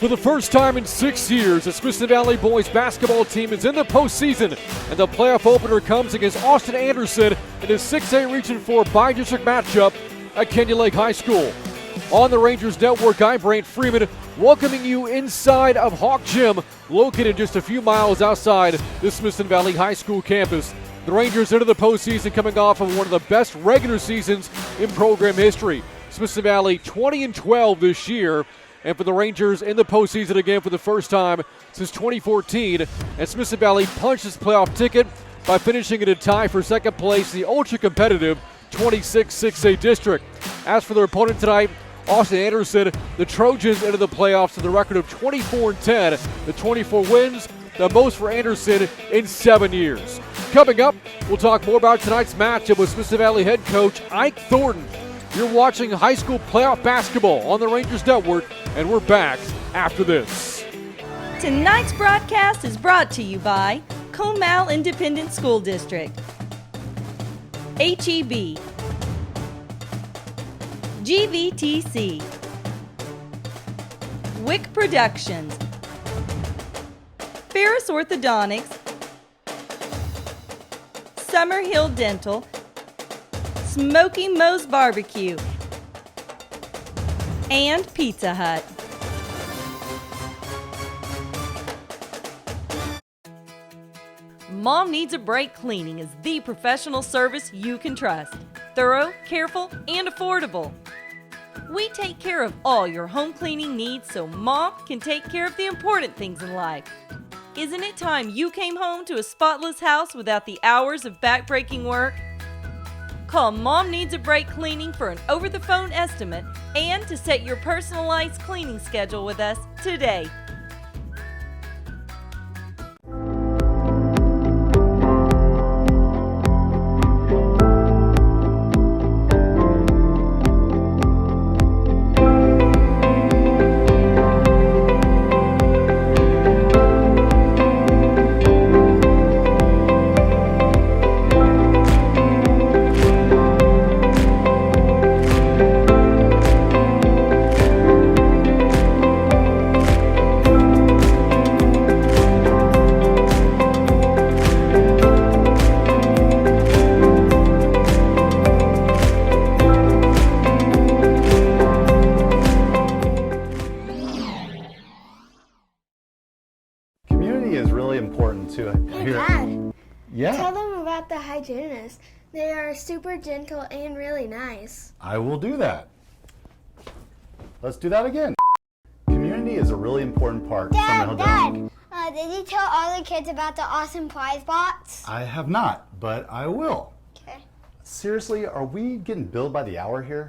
For the first time in 6 years, the Smithson Valley boys basketball team is in the postseason, and the playoff opener comes against Austin Anderson in his 6A Region 4 bi-district matchup at Canyon Lake High School. On the Rangers Network, I'm Brant Freeman, welcoming you inside of Hawk Gym, located just a few miles outside the Smithson Valley High School campus. The Rangers into the postseason coming off of one of the best regular seasons in program history. Smithson Valley 20-12 this year. And for the Rangers in the postseason again for the first time since 2014. And Smithson Valley punched its playoff ticket by finishing in a tie for second place in the ultra-competitive 26-6A district. As for their opponent tonight, Austin Anderson, the Trojans into the playoffs with a record of 24-10. The 24 wins, the most for Anderson in 7 years. Coming up, we'll talk more about tonight's matchup with Smithson Valley head coach Ike Thornton. You're watching high school playoff basketball on the Rangers Network, and we're back after this. Tonight's broadcast is brought to you by Comal Independent School District, HEB, GVTC, WIC Productions, Ferris Orthodontics, Summerhill Dental, Smoky Moe's Barbecue, and Pizza Hut. Mom Needs a Break Cleaning is the professional service you can trust. Thorough, careful, and affordable. We take care of all your home cleaning needs so Mom can take care of the important things in life. Isn't it time you came home to a spotless house without the hours of backbreaking work? Call Mom Needs a Break Cleaning for an over-the-phone estimate and to set your personalized cleaning schedule with us today. Is really important to Hey, Dad. Yeah. Tell them about the hygienists. They are super gentle and really nice. I will do that. Let's do that again. Community is a really important part. Dad, did you tell all the kids about the awesome prize box? I have not, but I will. Okay. Seriously, are we getting billed by the hour here?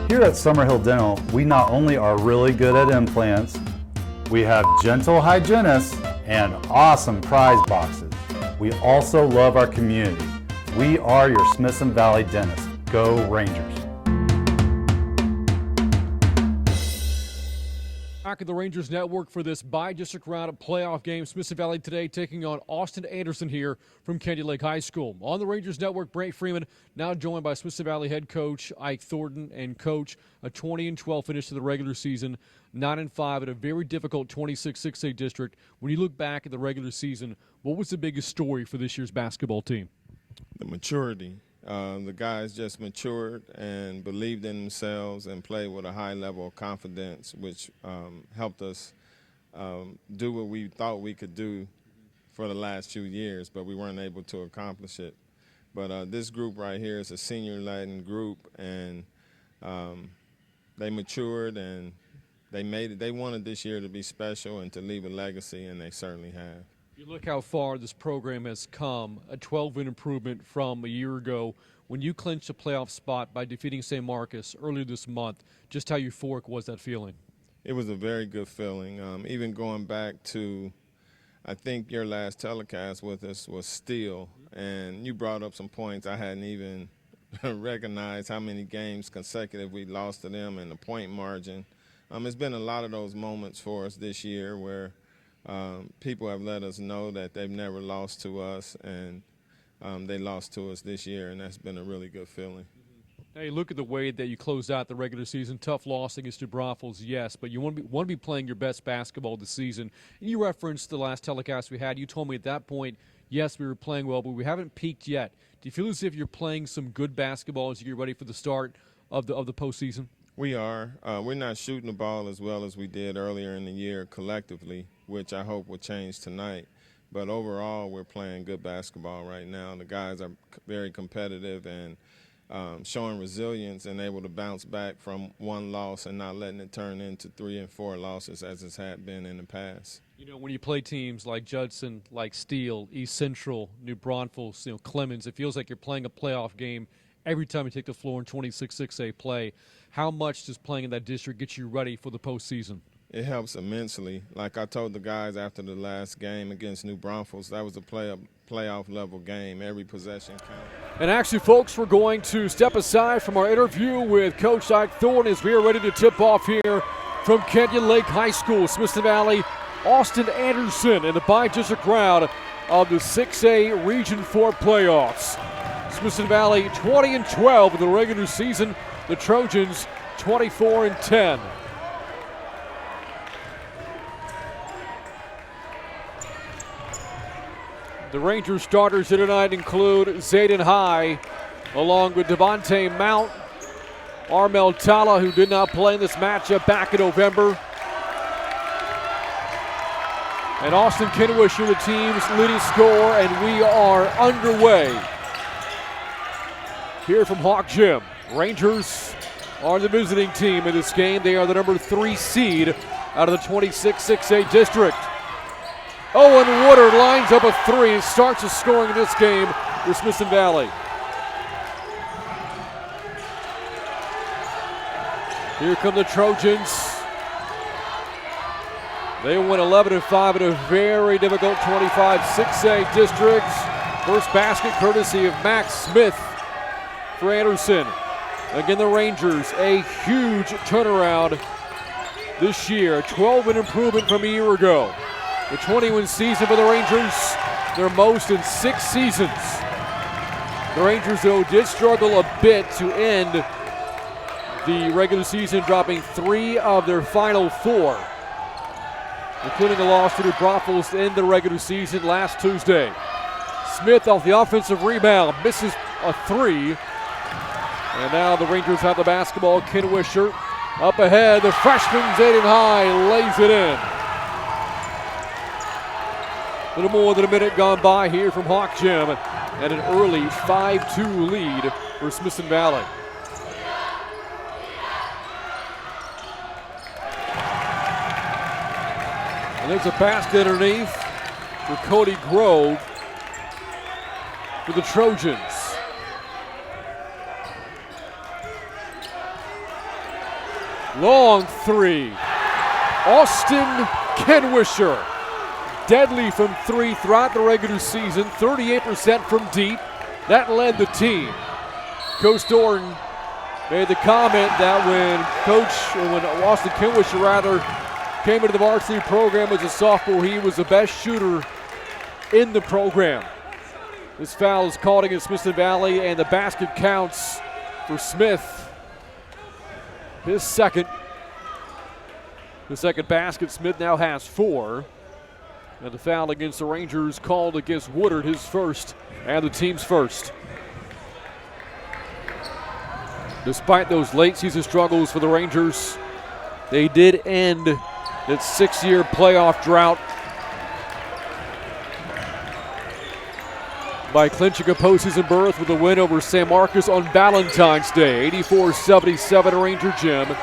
Here at Summerhill Dental, we not only are really good at implants, we have gentle hygienists and awesome prize boxes. We also love our community. We are your Smithson Valley dentists. Go Rangers. Back at the Rangers Network for this bi-district round of playoff game. Smithson Valley today taking on Austin Anderson here from Canyon Lake High School. On the Rangers Network, Brant Freeman now joined by Smithson Valley head coach Ike Thornton and coach. A 20-12 finish to the regular season, 9-5 at a very difficult 26-6A district. When you look back at the regular season, what was the biggest story for this year's basketball team? The maturity. The guys just matured and believed in themselves and played with a high level of confidence, which helped us do what we thought we could do for the last few years, but we weren't able to accomplish it. But this group right here is a senior-laden group, and they matured and they made it. They wanted this year to be special and to leave a legacy, and they certainly have. You look how far this program has come, a 12-win improvement from a year ago when you clinched a playoff spot by defeating St. Marcus earlier this month. Just how euphoric was that feeling? It was a very good feeling. Even going back to, I think your last telecast with us was Steel, and you brought up some points I hadn't even recognized how many games consecutive we lost to them and the point margin. It's been a lot of those moments for us this year where people have let us know that they've never lost to us, and they lost to us this year, and that's been a really good feeling. Hey, look at the way that you closed out the regular season. Tough loss against New Braunfels, yes, but you want to be playing your best basketball this season. You referenced the last telecast we had. You told me at that point, yes, we were playing well, but we haven't peaked yet. Do you feel as if you're playing some good basketball as you get ready for the start of the postseason? We are. We're not shooting the ball as well as we did earlier in the year collectively, which I hope will change tonight. But overall, we're playing good basketball right now. The guys are very competitive and showing resilience and able to bounce back from one loss and not letting it turn into 3 and 4 losses as it's had been in the past. You know, when you play teams like Judson, like Steele, East Central, New Braunfels, Clemens, it feels like you're playing a playoff game every time you take the floor in 26-6A play. How much does playing in that district get you ready for the postseason? It helps immensely. Like I told the guys after the last game against New Braunfels, that was a playoff level game. Every possession counted. And actually, folks, we're going to step aside from our interview with Coach Ike Thorne as we are ready to tip off here from Canyon Lake High School, Smithson Valley, Austin Anderson in the bi-district round of the 6A Region 4 playoffs. Smithson Valley 20-12 in the regular season. The Trojans 24-10. The Rangers starters here tonight include Zayden High, along with Devontae Mount, Armel Tala, who did not play in this matchup back in November, and Austin Kenwisher, the team's leading scorer, and we are underway. Here from Hawk Gym, Rangers are the visiting team in this game. They are the number 3 seed out of the 26-6A district. Owen Woodard lines up a 3 and starts the scoring in this game for Smithson Valley. Here come the Trojans. They win 11-5 in a very difficult 25-6A district. First basket courtesy of Max Smith for Anderson. Again, the Rangers, a huge turnaround this year. 12-win improvement from a year ago. The 20-win season for the Rangers, their most in 6 seasons. The Rangers, though, did struggle a bit to end the regular season, dropping 3 of their final 4, including a loss to New Braunfels to end the regular season last Tuesday. Smith off the offensive rebound, misses a 3. And now the Rangers have the basketball. Kenwisher up ahead. The freshman, Zayden High, lays it in. A little more than a minute gone by here from Hawk Gym, and an early 5-2 lead for Smithson Valley. And there's a basket underneath for Cody Grove for the Trojans. Long 3. Austin Kenwisher. Deadly from 3 throughout the regular season, 38% from deep. That led the team. Coach Thornton made the comment that when Austin Kenwisher came into the varsity program as a sophomore, he was the best shooter in the program. This foul is called against Smithson Valley, and the basket counts for Smith. His second. The second basket. Smith now has 4. And the foul against the Rangers called against Woodard, his first, and the team's first. Despite those late season struggles for the Rangers, they did end that 6-year playoff drought by clinching a postseason berth with a win over San Marcos on Valentine's Day, 84-77 Ranger Gym.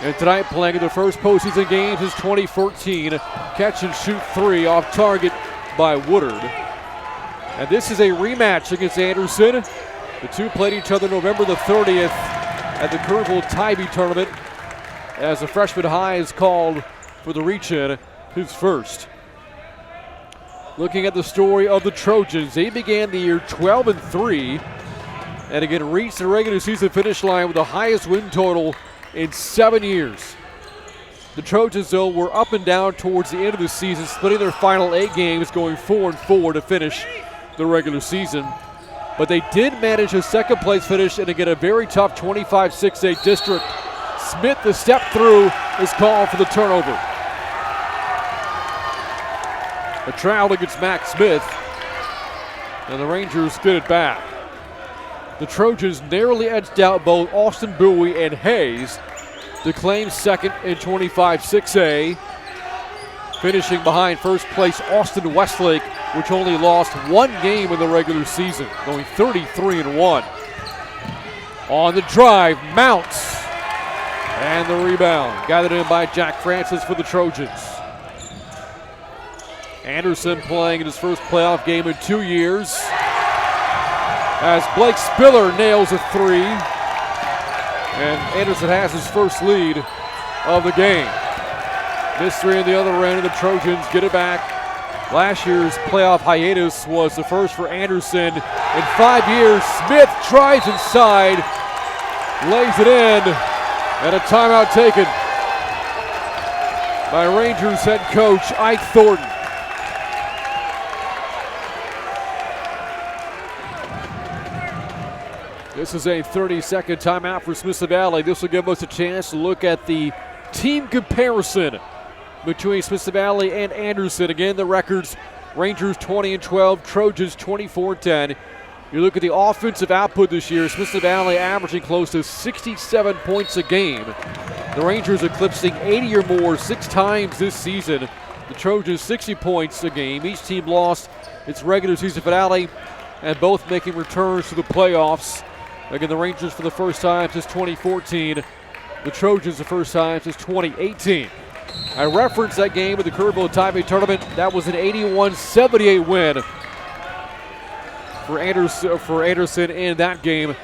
And tonight playing in their first postseason game since 2014, catch and shoot 3 off target by Woodard. And this is a rematch against Anderson. The two played each other November the 30th at the Kerrville Tybee tournament, as the freshman High is called for the reach-in, his first. Looking at the story of the Trojans, they began the year 12-3, and again reached the regular season finish line with the highest win total in 7 years. The Trojans, though, were up and down towards the end of the season, splitting their final 8 games, going 4-4 to finish the regular season. but they did manage a second place finish and to get a very tough 25-6A district. Smith, the step through, is called for the turnover. A travel against Max Smith, and the Rangers get it back. The Trojans narrowly edged out both Austin Bowie and Hayes to claim second in 25-6A, finishing behind first place Austin Westlake, which only lost one game in the regular season, going 33-1. On the drive, Mounts, and the rebound gathered in by Jack Francis for the Trojans. Anderson playing in his first playoff game in 2 years, as Blake Spiller nails a three, and Anderson has his first lead of the game. Missed three on the other end, and the Trojans get it back. Last year's playoff hiatus was the first for Anderson in 5 years. Smith tries inside, lays it in, and a timeout taken by Rangers head coach Ike Thornton. This is a 30-second timeout for Smithson Valley. This will give us a chance to look at the team comparison between Smithson Valley and Anderson. Again, the records: Rangers 20-12, Trojans 24-10. You look at the offensive output this year, Smithson Valley averaging close to 67 points a game. The Rangers eclipsing 80 or more 6 times this season. The Trojans 60 points a game. Each team lost its regular season finale, and both making returns to the playoffs. Again, the Rangers for the first time since 2014. The Trojans the first time since 2018. I referenced that game at the Kerrville Type A tournament. That was an 81-78 win for Anderson in that game.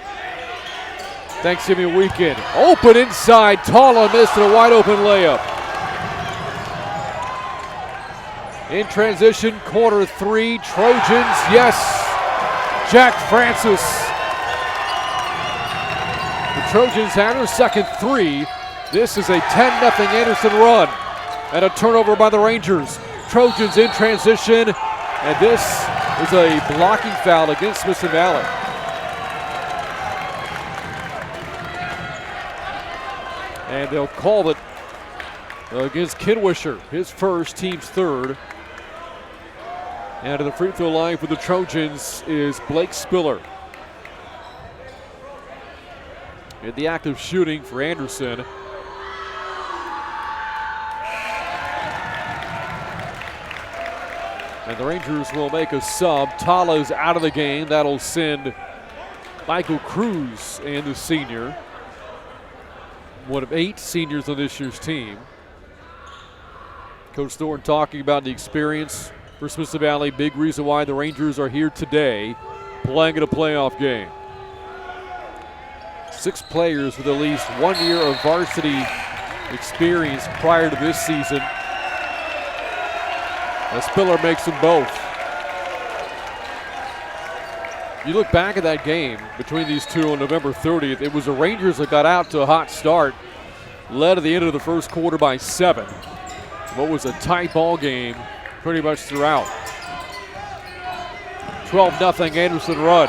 Thanksgiving weekend. Open inside, Tala missed a wide open layup. In transition, corner three, Trojans, yes. Jack Francis. The Trojans have their second three. This is a 10-0 Anderson run, and a turnover by the Rangers. Trojans in transition, and this is a blocking foul against Smithson Valley. And they'll call it against Kinwisher, his first, team's third. And to the free throw line for the Trojans is Blake Spiller. In the act of shooting for Anderson. And the Rangers will make a sub. Tala's out of the game. That'll send Michael Cruz and the senior, one of 8 seniors on this year's team. Coach Thornton talking about the experience for Smithson Valley. Big reason why the Rangers are here today, playing in a playoff game. 6 players with at least 1 year of varsity experience prior to this season. And Spiller makes them both. You look back at that game between these two on November 30th, it was the Rangers that got out to a hot start, led at the end of the first quarter by 7. What was a tight ball game pretty much throughout. 12-0 Anderson run.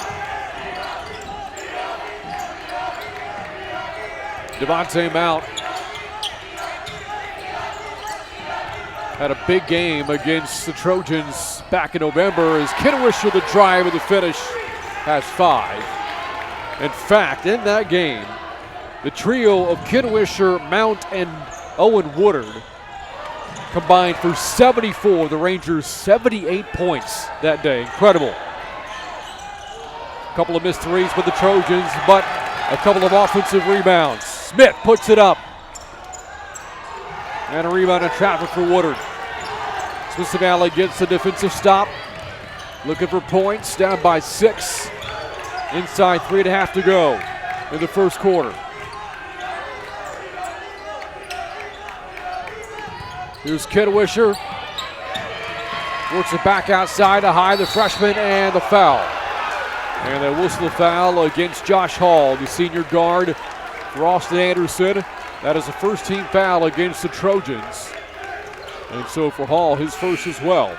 Devontae Mount had a big game against the Trojans back in November as Kinwisher, the drive and the finish, has 5. In fact, in that game, the trio of Kinwisher, Mount, and Owen Woodard combined for 74. The Rangers 78 points that day. Incredible. A couple of missed threes for the Trojans, but a couple of offensive rebounds. Smith puts it up. And a rebound in traffic for Woodard. Smithson Valley gets the defensive stop. Looking for points, down by 6. Inside 3.5 to go in the first quarter. Here's Kinwisher. Works it back outside to High, the freshman, and the foul. And they whistle the foul against Josh Hall, the senior guard for Austin Anderson. That is the first team foul against the Trojans. And so for Hall, his first as well.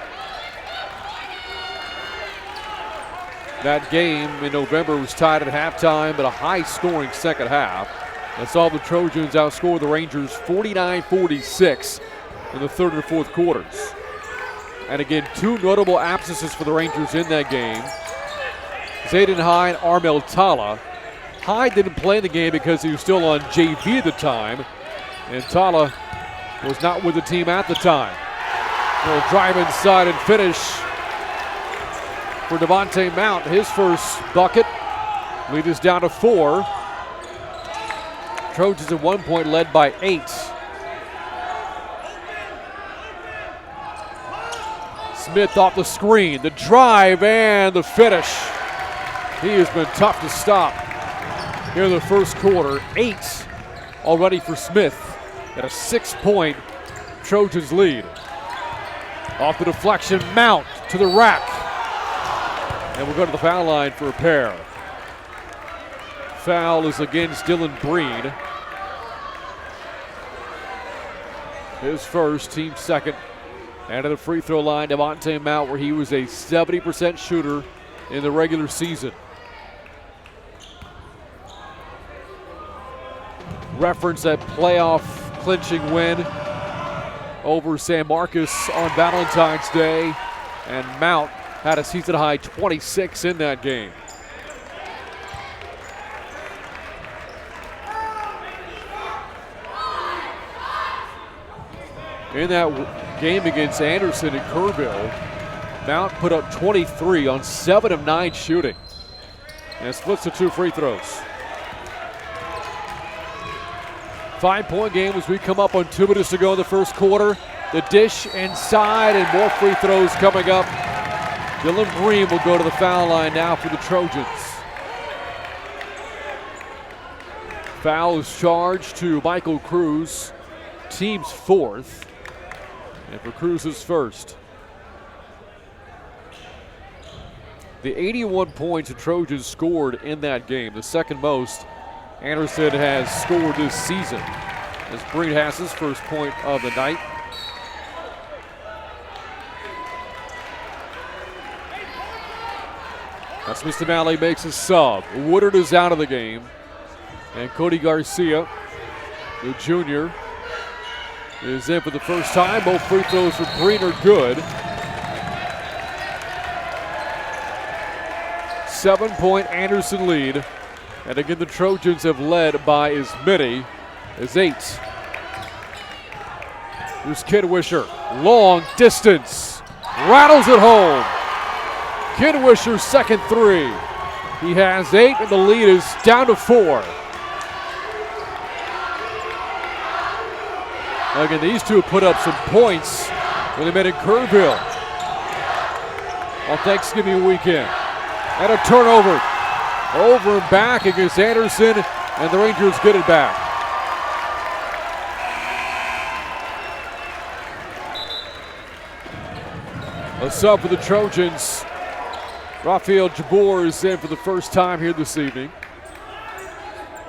That game in November was tied at halftime, but a high-scoring second half. And saw the Trojans outscore the Rangers 49-46 in the third and fourth quarters. And again, two notable absences for the Rangers in that game. Zayden Hyde, Armel Tala. Hyde didn't play in the game because he was still on JV at the time, and Tala was not with the team at the time. We'll drive inside and finish for Devontae Mount, his first bucket. Lead is down to 4. Trojans at 1 point led by 8. Smith off the screen, the drive and the finish. He has been tough to stop here in the first quarter. 8 already for Smith at a 6-point Trojans lead. Off the deflection, Mount to the rack. And we'll go to the foul line for a pair. Foul is against Dylan Breen. His first, team second. And at the free throw line, Devontae Mount, where he was a 70% shooter in the regular season. Reference that playoff clinching win over San Marcos on Valentine's Day. And Mount had a season high 26 in that game. In that game against Anderson and Kerrville, Mount put up 23 on 7 of 9 shooting and splits the 2 free throws. 5-point game as we come up on 2 minutes to go in the first quarter. The dish inside and more free throws coming up. Dylan Breen will go to the foul line now for the Trojans. Foul is charged to Michael Cruz, team's 4th. And for Cruz's first. The 81 points the Trojans scored in that game, the second most Anderson has scored this season, as Breen has his first point of the night. That's Mr. Malley makes his sub. Woodard is out of the game. And Cody Garcia, the junior, is in for the first time. Both free throws for Breen are good. 7-point Anderson lead. And again, the Trojans have led by as many as 8. Here's Kidwisher. Long distance. Rattles it home. Kidwisher's second 3. He has 8, and the lead is down to 4. Again, these two put up some points when they met in Kerrville on Thanksgiving weekend. And a turnover. Over and back against Anderson, and the Rangers get it back. A sub for the Trojans. Rafael Jabor is in for the first time here this evening.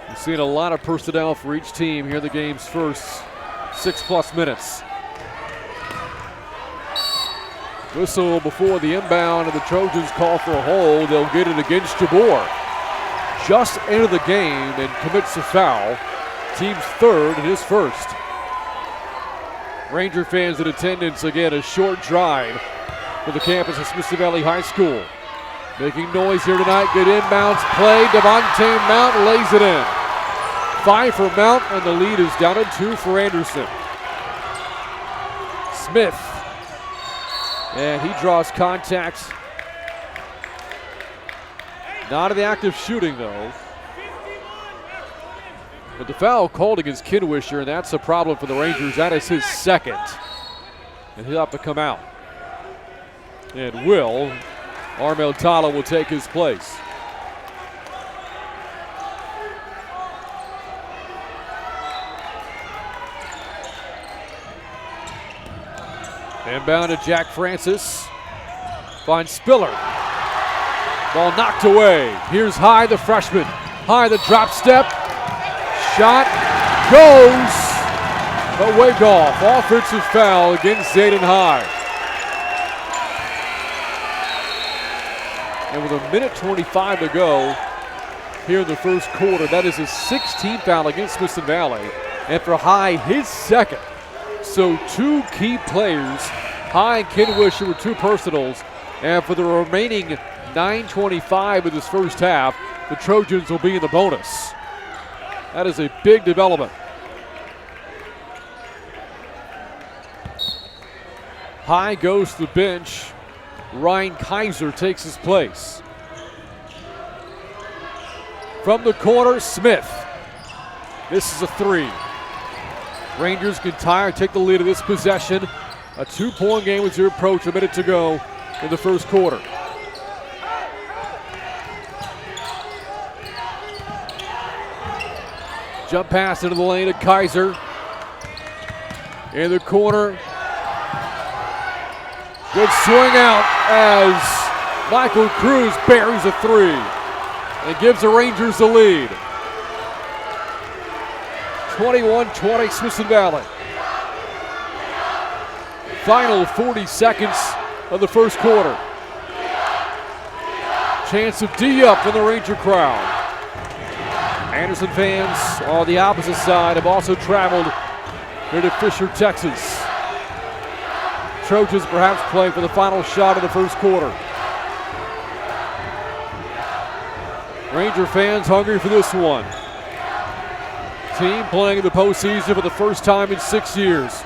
We've seen a lot of personnel for each team here in the game's first 6+ minutes. Whistle before the inbound, and the Trojans call for a hold. They'll get it against Jabor. Just entered the game and commits a foul. Team's 3rd and his first. Ranger fans in attendance, again, a short drive for the campus of Smithson Valley High School. Making noise here tonight. Good inbounds play. Devontae Mount lays it in. 5 for Mount, and the lead is down to 2 for Anderson. Smith. And he draws contact. Not in the act of shooting, though. But the foul called against Kidwisher, and that's a problem for the Rangers. That is his second. And he'll have to come out. And Armel Tala will take his place. Inbound to Jack Francis. Finds Spiller. Ball knocked away. Here's High, the freshman. High, the drop step. Shot goes, but waved off. Offensive foul against Zayden High. And with a minute 25 to go here in the first quarter, that is his 16th foul against Smithson Valley. And for High, his second. So 2 key players, High and Kenwisher with 2 personals. And for the remaining 9:25 of this first half, the Trojans will be in the bonus. That is a big development. High goes to the bench. Ryan Kaiser takes his place. From the corner, Smith. This is a 3. Rangers can tie or take the lead of this possession. A 2-point game as you approach a minute to go in the first quarter. Jump pass into the lane to Kaiser. In the corner. Good swing out as Michael Cruz buries a 3 and gives the Rangers the lead. 21-20 Smithson Valley. Final 40 seconds of the first quarter. Chance of D-up from the Ranger crowd. Anderson fans on the opposite side have also traveled here to Fisher, Texas. Trojans perhaps playing for the final shot of the first quarter. Ranger fans hungry for this one. Team playing in the postseason for the first time in 6 years.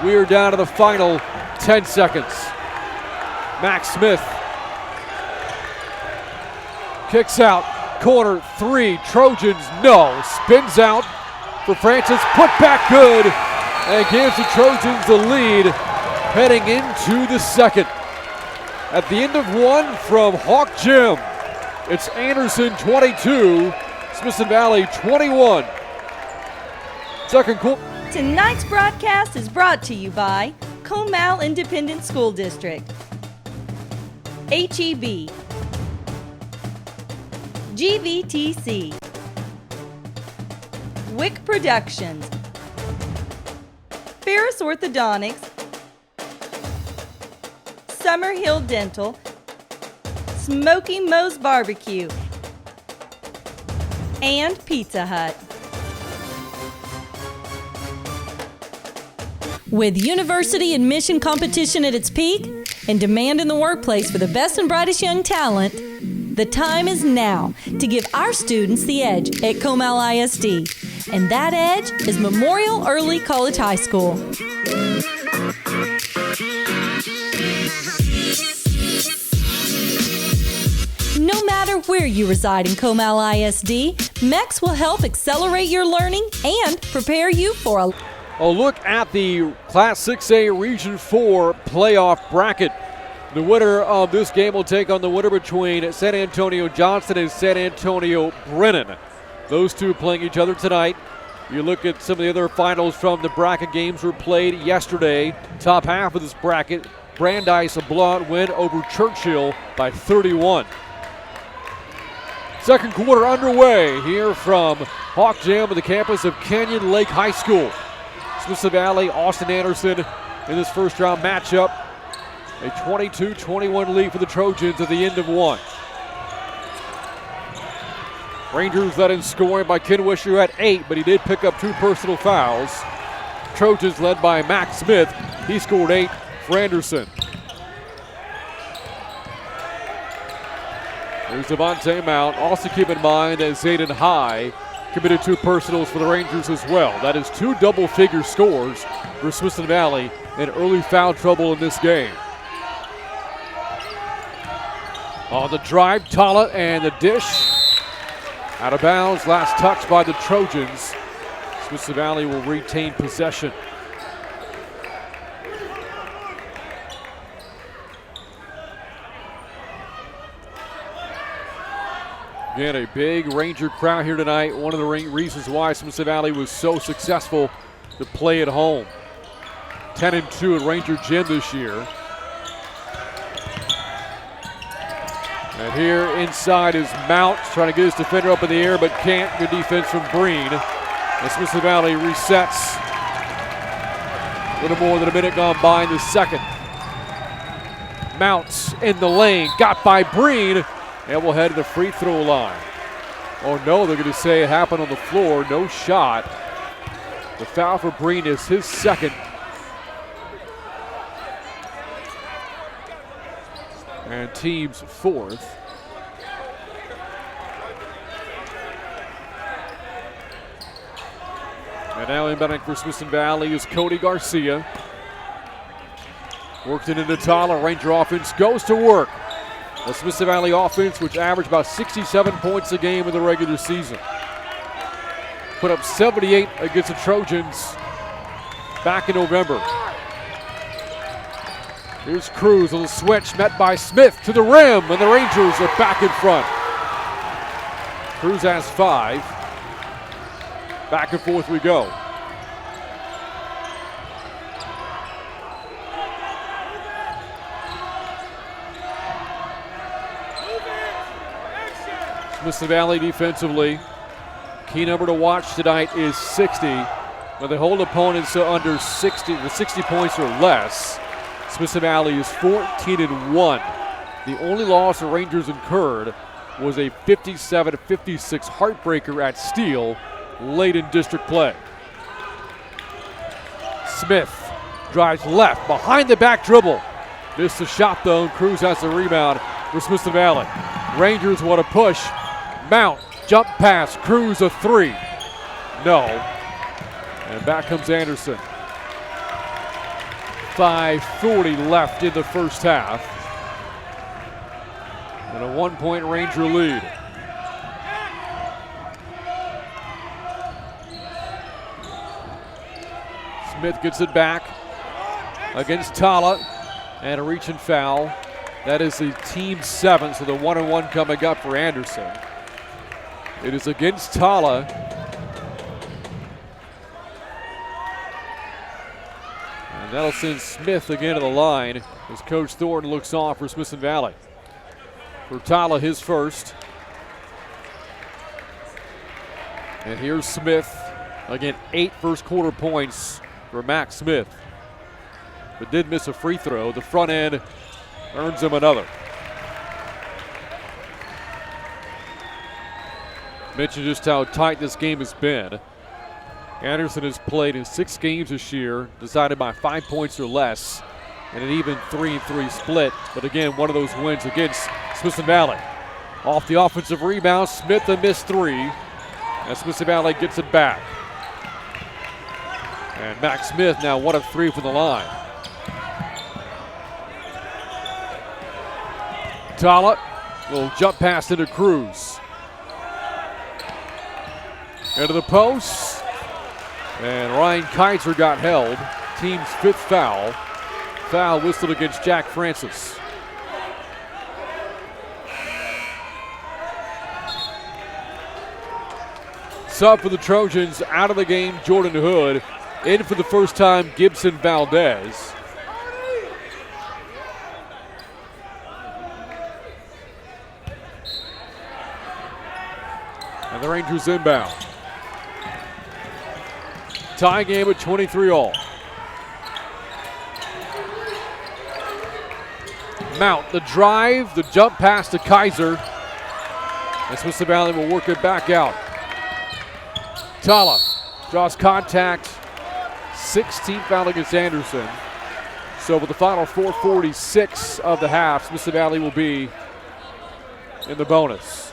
We are down to the final 10 seconds. Max Smith kicks out, corner 3, Trojans no, spins out for Francis, put back good, and gives the Trojans the lead heading into the second. At the end of 1 from Hawk Gym, it's Anderson 22, Smithson Valley 21. Second quarter. Tonight's broadcast is brought to you by Comal Independent School District, HEB, GVTC, Wick Productions, Ferris Orthodontics, Summerhill Dental, Smoky Moe's Barbecue, and Pizza Hut. With university admission competition at its peak and demand in the workplace for the best and brightest young talent, the time is now to give our students the edge at Comal ISD. And that edge is Memorial Early College High School. No matter where you reside in Comal ISD, MEX will help accelerate your learning and prepare you for a look at the Class 6A Region 4 playoff bracket. The winner of this game will take on the winner between San Antonio Johnson and San Antonio Brennan. Those two playing each other tonight. You look at some of the other finals from the bracket games were played yesterday. Top half of this bracket, Brandeis Blount win over Churchill by 31. Second quarter underway here from Hawk Gym at the campus of Canyon Lake High School. Smithson Valley, Austin Anderson in this first round matchup. A 22-21 lead for the Trojans at the end of 1. Rangers led in scoring by Kenwisher, who had 8, but he did pick up 2 personal fouls. Trojans led by Max Smith. He scored 8 for Anderson. There's Devontae Mount. Also keep in mind that Zayden High committed 2 personals for the Rangers as well. That is 2 double-figure scores for Smithson Valley and early foul trouble in this game. On the drive, Tala and the dish. Out of bounds, last touch by the Trojans. Smithson Valley will retain possession. Again, a big Ranger crowd here tonight. One of the reasons why Smithson Valley was so successful to play at home. 10-2 at Ranger Gym this year. And here inside is Mount trying to get his defender up in the air, but can't. Good defense from Breen. And Smithson Valley resets. A little more than a minute gone by in the second. Mounts in the lane, got by Breen, And we'll head to the free throw line. Oh no, they're going to say it happened on the floor. No shot. The foul for Breen is his second. And team's fourth. And now inbounding for Smithson Valley is Cody Garcia. Worked it into Tyler. Ranger offense goes to work. The Smithson Valley offense, which averaged about 67 points a game in the regular season, put up 78 against the Trojans back in November. Here's Cruz on the switch, met by Smith to the rim, and the Rangers are back in front. Cruz has 5. Back and forth we go. Smithson Valley defensively, key number to watch tonight is 60. When they hold opponents to under 60 points or less, Smithson Valley is 14-1. The only loss the Rangers incurred was a 57-56 heartbreaker at Steele late in district play. Smith drives left, behind the back dribble. Missed the shot though, and Cruz has the rebound for Smithson Valley. Rangers want to push. Mount, jump pass, Cruz a 3. No. And back comes Anderson. 5:40 left in the first half. And a 1-point Ranger lead. Smith gets it back against Tala. And a reach and foul. That is the team 7, so the 1-on-1 coming up for Anderson. It is against Tala. And that'll send Smith again to the line as Coach Thornton looks off for Smithson Valley. For Tala, his first. And here's Smith. Again, 8 first quarter points for Max Smith. But did miss a free throw. The front end earns him another. Mentioned just how tight this game has been. Anderson has played in 6 games this year, decided by 5 points or less, and an even 3-3 split. But again, one of those wins against Smithson Valley. Off the offensive rebound, Smith a missed 3, and Smithson Valley gets it back. And Max Smith now 1 of 3 from the line. Tala will jump pass into Cruz. Into the post. And Ryan Kaiser got held. Team's 5th foul. Foul whistled against Jack Francis. Sub for the Trojans, out of the game, Jordan Hood. In for the first time, Gibson Valdez. And the Rangers inbound. Tie game at 23-all. Mount, the drive, the jump pass to Kaiser. And Smithson Valley will work it back out. Tala draws contact. 16th foul against Anderson. So with the final 4:46 of the half, Smithson Valley will be in the bonus.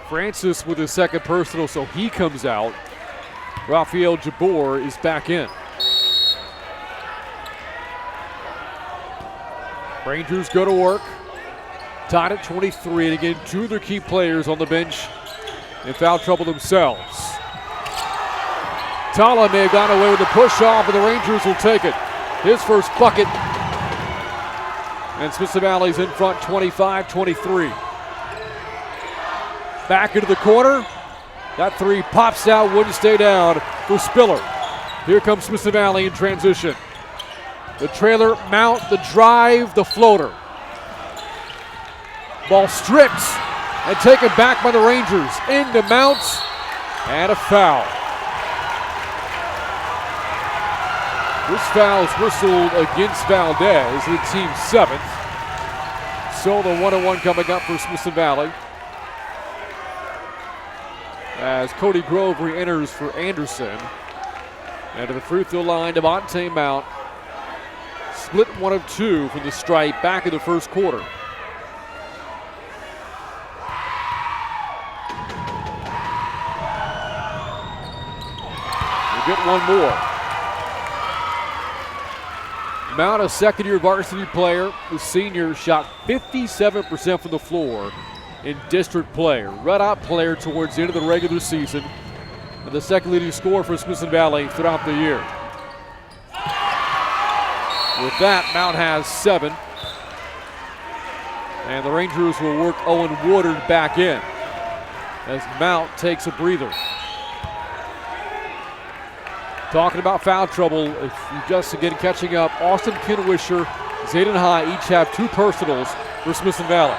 Francis with his second personal, so he comes out. Rafael Jabor is back in. Rangers go to work. Tied at 23, and again, 2 of their key players on the bench in foul trouble themselves. Tala may have gone away with the push-off, but the Rangers will take it. His first bucket. And Smithson Valley's in front 25-23. Back into the corner. That 3 pops out, wouldn't stay down for Spiller. Here comes Smithson Valley in transition. The trailer, Mount, the drive, the floater. Ball stripped and taken back by the Rangers. Into Mount and a foul. This foul's whistled against Valdez, the team's 7th. So the 1-1 coming up for Smithson Valley. As Cody Grove re-enters for Anderson. And to the free throw line, Devontae Mount. Split 1 of 2 from the stripe back in the first quarter. We'll get one more. Mount, a second-year varsity player, the senior, shot 57% from the floor in district play. Red-hot player towards the end of the regular season, and the second leading scorer for Smithson Valley throughout the year. With that, Mount has 7. And the Rangers will work Owen Woodard back in as Mount takes a breather. Talking about foul trouble, if you just again catching up, Austin Kinwisher, Zayden High each have 2 personals for Smithson Valley.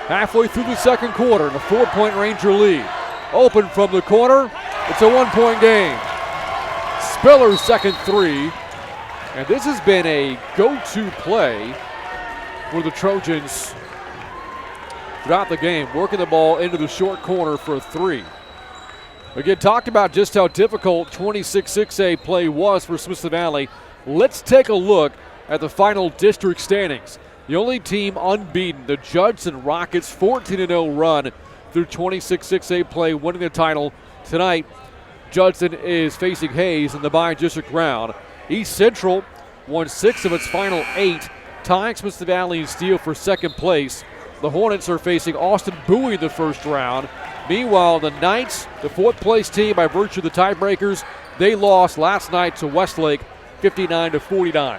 Halfway through the second quarter, and a 4-point Ranger lead. Open from the corner, it's a 1-point game. Spiller's second 3, and this has been a go-to play for the Trojans throughout the game, working the ball into the short corner for a 3. Again, talked about just how difficult 26-6A play was for Smithson Valley. Let's take a look at the final district standings. The only team unbeaten, the Judson Rockets, 14-0 run through 26-6A play, winning the title tonight. Judson is facing Hayes in the bi-district round. East Central won 6 of its final 8, tying Smithson Valley and Steele for second place. The Hornets are facing Austin Bowie in the first round. Meanwhile, the Knights, the 4th place team by virtue of the tiebreakers, they lost last night to Westlake 59-49.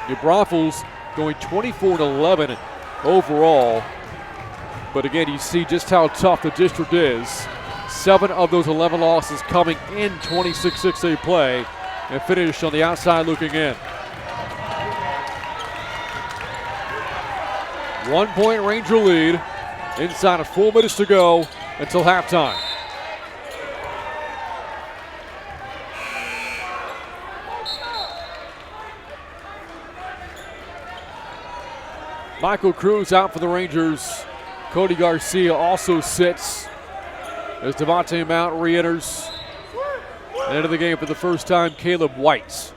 New Braunfels going 24-11 overall. But again, you see just how tough the district is. 7 of those 11 losses coming in 26-6A play and finished on the outside looking in. 1-point Ranger lead. Inside of 4 minutes to go until halftime. Michael Cruz out for the Rangers. Cody Garcia also sits as Devontae Mount re-enters. End of the game for the first time, Caleb White.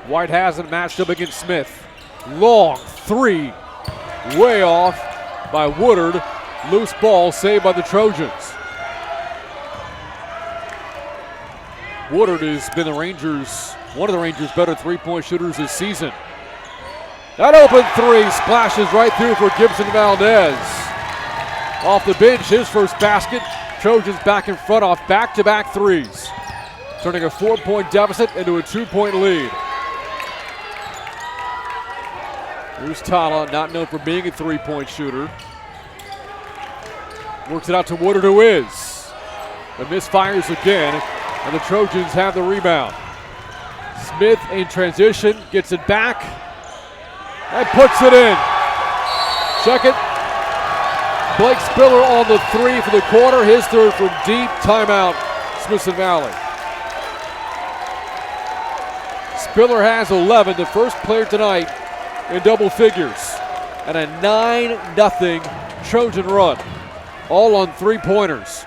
White hasn't matched up against Smith. Long 3. Way off by Woodard. Loose ball saved by the Trojans. Woodard has been one of the Rangers' better 3-point shooters this season. That open 3 splashes right through for Gibson Valdez. Off the bench, his first basket. Trojans back in front off back-to-back 3s. Turning a 4-point deficit into a 2-point lead. Here's Tala, not known for being a 3-point shooter. Works it out to Woodard, who is. The misfires again, and the Trojans have the rebound. Smith in transition, gets it back, and puts it in. Check it. Blake Spiller on the 3 for the quarter. His third from deep. Timeout, Smithson Valley. Spiller has 11, the first player tonight in double figures, and a 9-0 Trojan run, all on 3-pointers.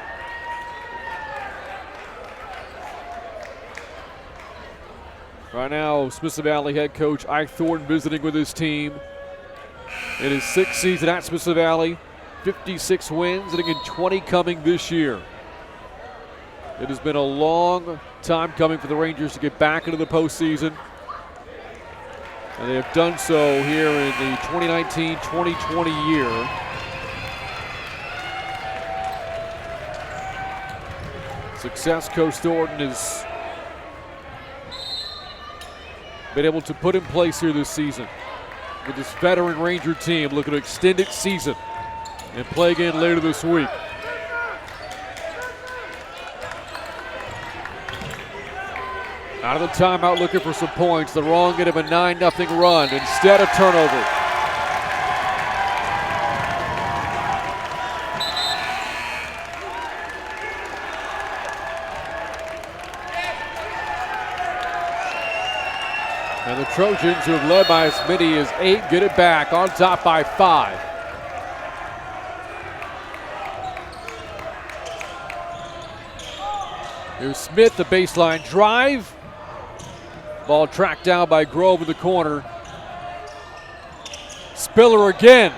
Right now, Smithson Valley head coach Ike Thornton visiting with his team in his 6th season at Smithson Valley. 56 wins, and again 20 coming this year. It has been a long time coming for the Rangers to get back into the postseason. And they have done so here in the 2019-2020 year. Success Coach Thornton has been able to put in place here this season with this veteran Ranger team looking to extend its season and play again later this week. Out of the timeout looking for some points. The wrong end of a 9-0 run. Instead, a turnover. And the Trojans, who have led by as many as 8, get it back on top by 5. Here's Smith, the baseline drive. Ball tracked down by Grove in the corner. Spiller again.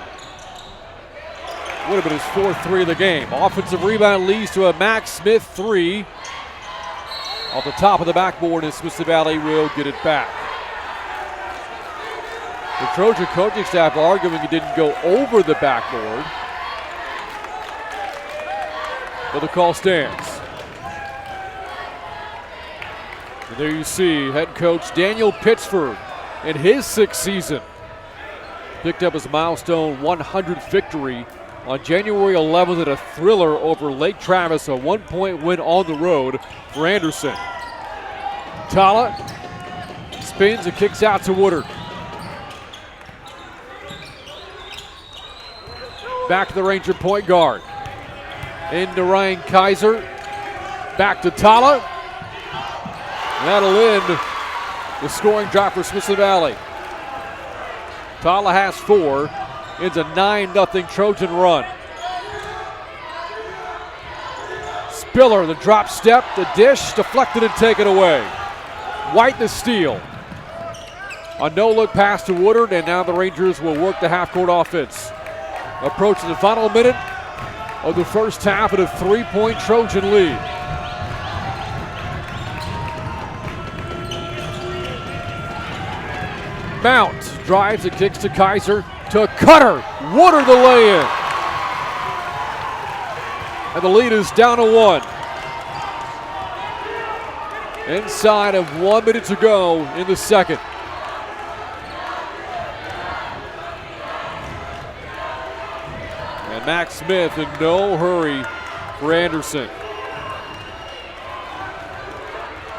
Would have been his 4th 3 of the game. Offensive rebound leads to a Max Smith 3. Off the top of the backboard, and Smithson Valley will get it back. The Trojan coaching staff arguing it didn't go over the backboard, but the call stands. And there you see head coach Daniel Pittsford in his 6th season. Picked up his milestone 100th victory on January 11th in a thriller over Lake Travis, a 1-point win on the road for Anderson. Tala spins and kicks out to Woodard. Back to the Ranger point guard. Into Ryan Kaiser. Back to Tala. That'll end the scoring drop for Smithson Valley. Tala has 4. Ends a 9-0 Trojan run. Spiller, the drop step, the dish, deflected and taken away. White the steal. A no-look pass to Woodard, and now the Rangers will work the half-court offense. Approaching the final minute of the first half at a 3-point Trojan lead. Mount drives and kicks to Kaiser, to Cutter. Woodard the lay-in. And the lead is down to 1. Inside of 1 minute to go in the second. And Max Smith in no hurry for Anderson.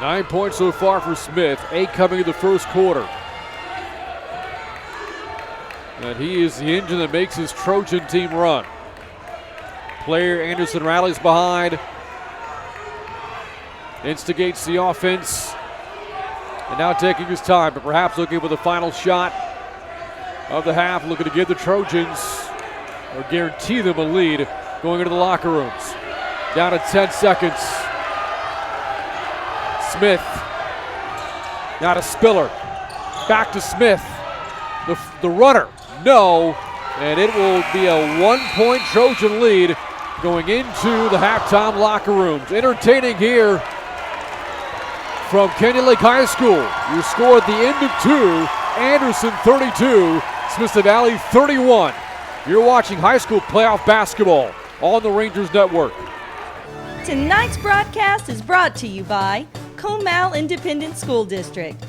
9 points so far for Smith, 8 coming in the first quarter. And he is the engine that makes his Trojan team run. Player Anderson rallies behind, instigates the offense, and now taking his time, but perhaps looking for the final shot of the half, looking to give the Trojans or guarantee them a lead going into the locker rooms. Down to 10 seconds. Smith, now to Spiller, back to Smith, the runner. No, and it will be a 1-point Trojan lead going into the halftime locker rooms. Entertaining here from Canyon Lake High School. Your score at the end of 2, Anderson 32, Smithson Valley 31. You're watching high school playoff basketball on the Rangers Network. Tonight's broadcast is brought to you by Comal Independent School District,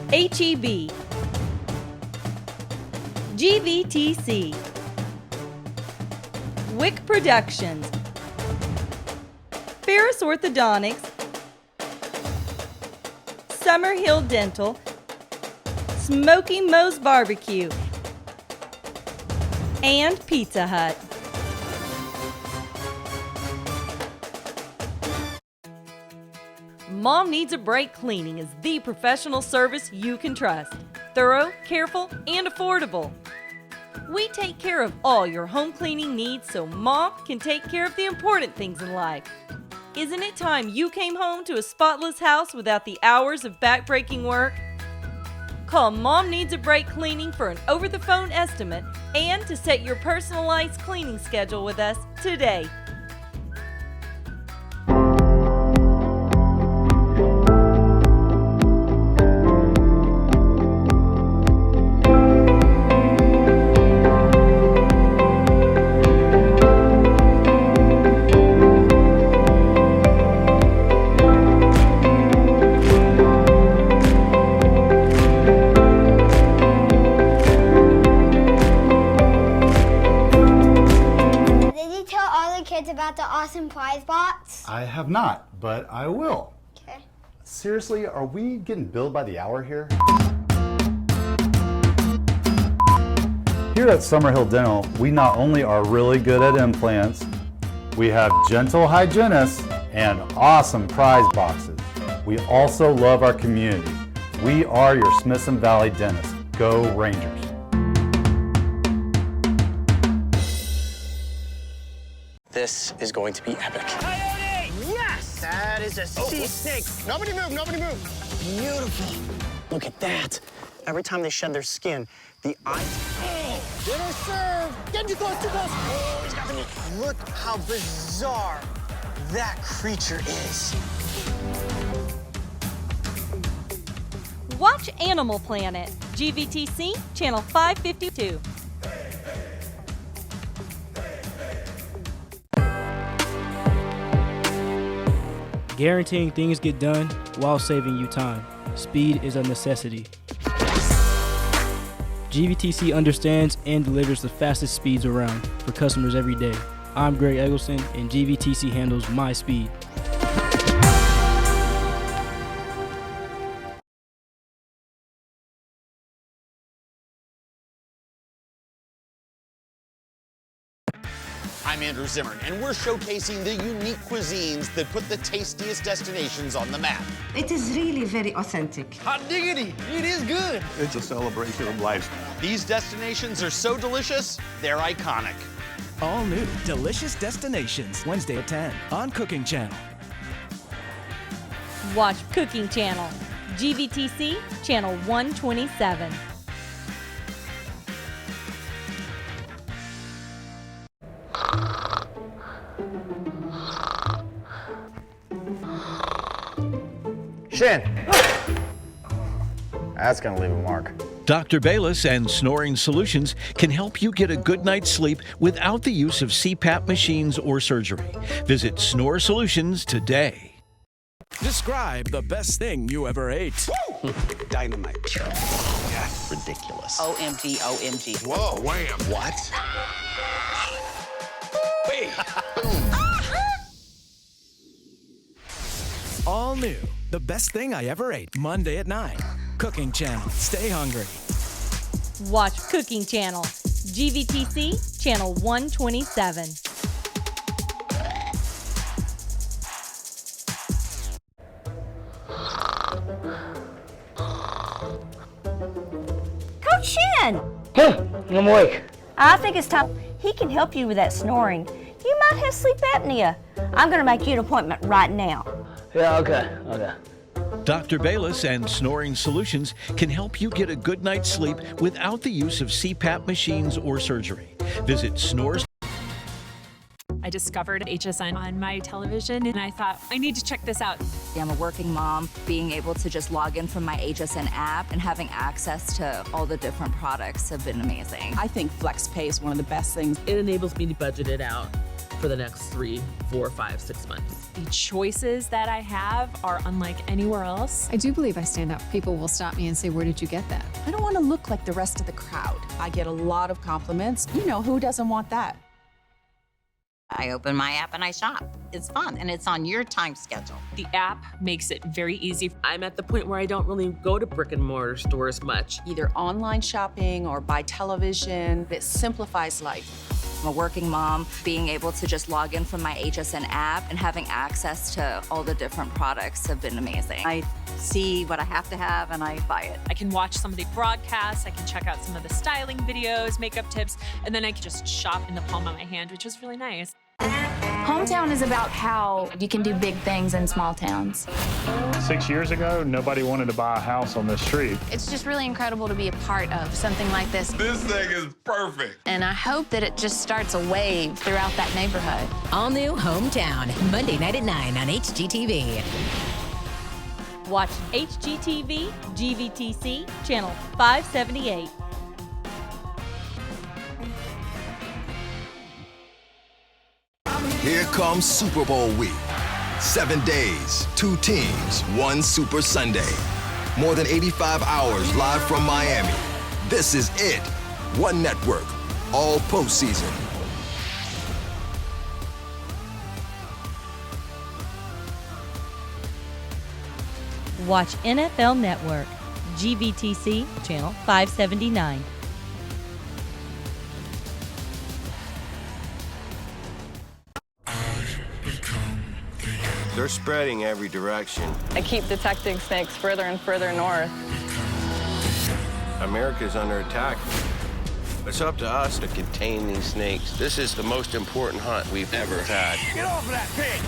HEB, GVTC, Wick Productions, Ferris Orthodontics, Summerhill Dental, Smoky Moe's Barbecue, and Pizza Hut. Mom Needs a Break Cleaning is the professional service you can trust. Thorough, careful, and affordable. We take care of all your home cleaning needs so Mom can take care of the important things in life. Isn't it time you came home to a spotless house without the hours of back-breaking work? Call Mom Needs a Break Cleaning for an over-the-phone estimate and to set your personalized cleaning schedule with us today. About the awesome prize box? I have not, but I will. Okay. Seriously, are we getting billed by the hour here? Here at Summerhill Dental, we not only are really good at implants, we have gentle hygienists and awesome prize boxes. We also love our community. We are your Smithson Valley dentists. Go Rangers. This is going to be epic. Coyote! Yes! That is a sea snake. Nobody move, nobody move. Beautiful. Look at that. Every time they shed their skin, the eyes... Dinner served! Get too close, too close! Oh, he's got the meat. Look how bizarre that creature is. Watch Animal Planet, GVTC, Channel 552. Guaranteeing things get done while saving you time. Speed is a necessity. GVTC understands and delivers the fastest speeds around for customers every day. I'm Greg Eggleston, and GVTC handles my speed. I'm Andrew Zimmern, and we're showcasing the unique cuisines that put the tastiest destinations on the map. It is really very authentic. Hot diggity! It is good! It's a celebration of life. These destinations are so delicious, they're iconic. All new Delicious Destinations, Wednesday at 10 on Cooking Channel. Watch Cooking Channel, GVTC, Channel 127. Shin. That's gonna leave a mark. Dr. Bayless and Snoring Solutions can help you get a good night's sleep without the use of CPAP machines or surgery. Visit Snore Solutions today. Describe the best thing you ever ate. Dynamite. Yes. Ridiculous. OMG, OMG. Whoa, wham. What? Wait. All new. The best thing I ever ate. Monday at 9. Cooking Channel. Stay hungry. Watch Cooking Channel, GVTC, Channel 127. Coach Shin! I'm awake. I think it's time. He can help you with that snoring. You might have sleep apnea. I'm going to make you an appointment right now. Yeah, okay. Dr. Bayless and Snoring Solutions can help you get a good night's sleep without the use of CPAP machines or surgery. Visit Snore. I discovered HSN on my television and I thought, I need to check this out. I'm a working mom. Being able to just log in from my HSN app and having access to all the different products have been amazing. I think FlexPay is one of the best things. It enables me to budget it out for the next 3, 4, 5, 6 months. The choices that I have are unlike anywhere else. I do believe I stand out. People will stop me and say, where did you get that? I don't want to look like the rest of the crowd. I get a lot of compliments. You know, who doesn't want that? I open my app and I shop. It's fun and it's on your time schedule. The app makes it very easy. I'm at the point where I don't really go to brick and mortar stores much. Either online shopping or by television. It simplifies life. I'm a working mom. Being able to just log in from my HSN app and having access to all the different products have been amazing. I see what I have to have and I buy it. I can watch some of the broadcasts, I can check out some of the styling videos, makeup tips, and then I can just shop in the palm of my hand, which is really nice. Hometown is about how you can do big things in small towns. 6 years ago, nobody wanted to buy a house on this street. It's just really incredible to be a part of something like this. This thing is perfect. And I hope that it just starts a wave throughout that neighborhood. All new Hometown, Monday night at 9 on HGTV. Watch HGTV, GVTC, Channel 578. Here comes Super Bowl week. 7 days, 2 teams, 1 Super Sunday. More than 85 hours live from Miami. This is it. One network, all postseason. Watch NFL Network, GVTC, Channel 579. They're spreading every direction. I keep detecting snakes further and further north. America's under attack. It's up to us to contain these snakes. This is the most important hunt we've ever had. Get off of that pig!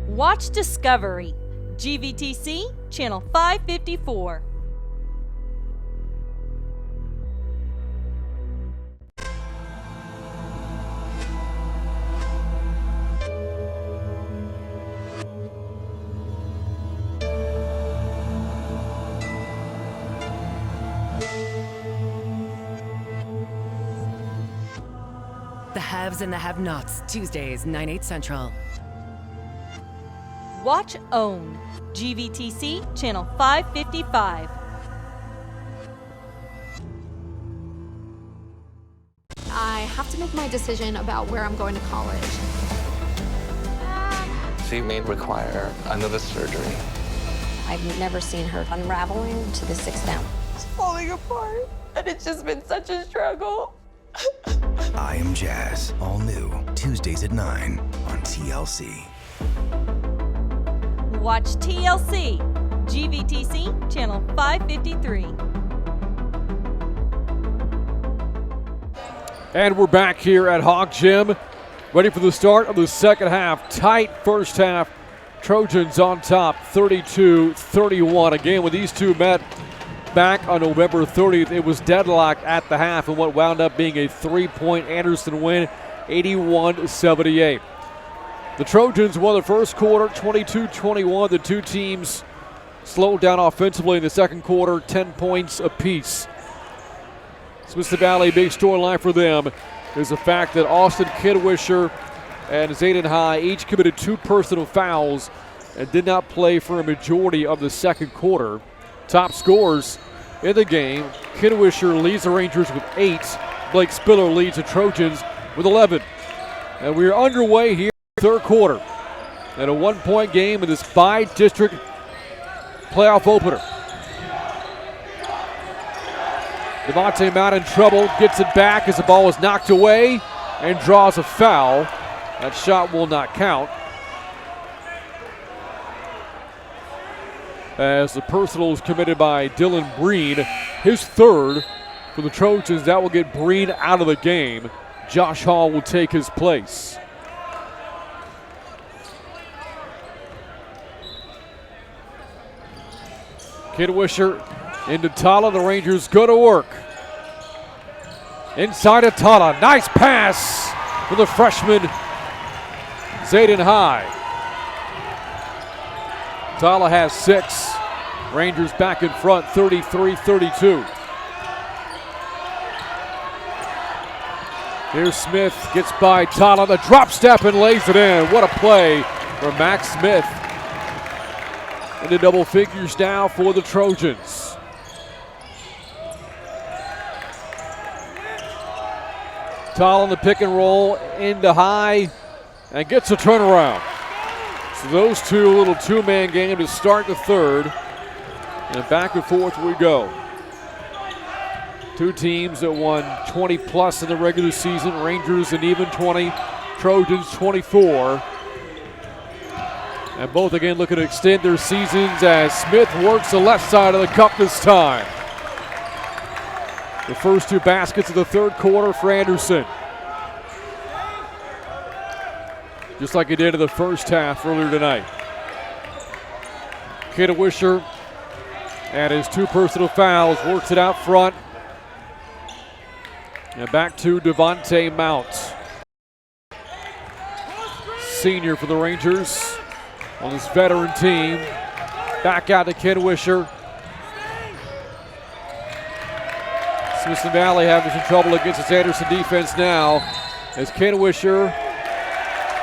Watch Discovery, GVTC, Channel 554. The Haves and the Have-Nots, Tuesdays, 9/8 Central. Watch OWN, GVTC, Channel 555. I have to make my decision about where I'm going to college. She may require another surgery. I've never seen her unraveling to this extent. It's falling apart, and it's just been such a struggle. I Am Jazz, all new, Tuesdays at 9 on TLC. Watch TLC, GVTC, Channel 553. And we're back here at Hawk Gym, ready for the start of the second half. Tight first half. Trojans on top, 32-31. Again, when these two met back on November 30th, it was deadlocked at the half in what wound up being a 3-point Anderson win, 81-78. The Trojans won the first quarter, 22-21. The two teams slowed down offensively in the second quarter, 10 points apiece. Smithson Valley, big storyline for them is the fact that Austin Kidwisher and Zayden High each committed 2 personal fouls and did not play for a majority of the second quarter. Top scorers in the game, Kidwisher leads the Rangers with 8. Blake Spiller leads the Trojans with 11. And we're underway here in the third quarter. And a 1-point game in this bi-district playoff opener. Devontae Mount in trouble, gets it back as the ball is knocked away and draws a foul. That shot will not count. As the personal is committed by Dylan Breen, his third for the Trojans. That will get Breen out of the game. Josh Hall will take his place. Kidwisher into Tala. The Rangers go to work. Inside of Tala. Nice pass for the freshman, Zayden High. Tala has 6. Rangers back in front, 33-32. Here's Smith, gets by Tala, the drop step and lays it in. What a play from Max Smith. Into double figures now for the Trojans. Tala on the pick and roll into High and gets a turnaround. So those two, a little two-man game to start the third. And back and forth we go. Two teams that won 20-plus in the regular season. Rangers an even 20, Trojans 24. And both again looking to extend their seasons as Smith works the left side of the cup this time. The first 2 baskets of the third quarter for Anderson. Just like he did in the first half earlier tonight. Kidwisher and his 2 personal fouls, works it out front. And back to Devontae Mount. Senior for the Rangers on this veteran team. Back out to Kidwisher. Smithson Valley having some trouble against this Anderson defense now as Kidwisher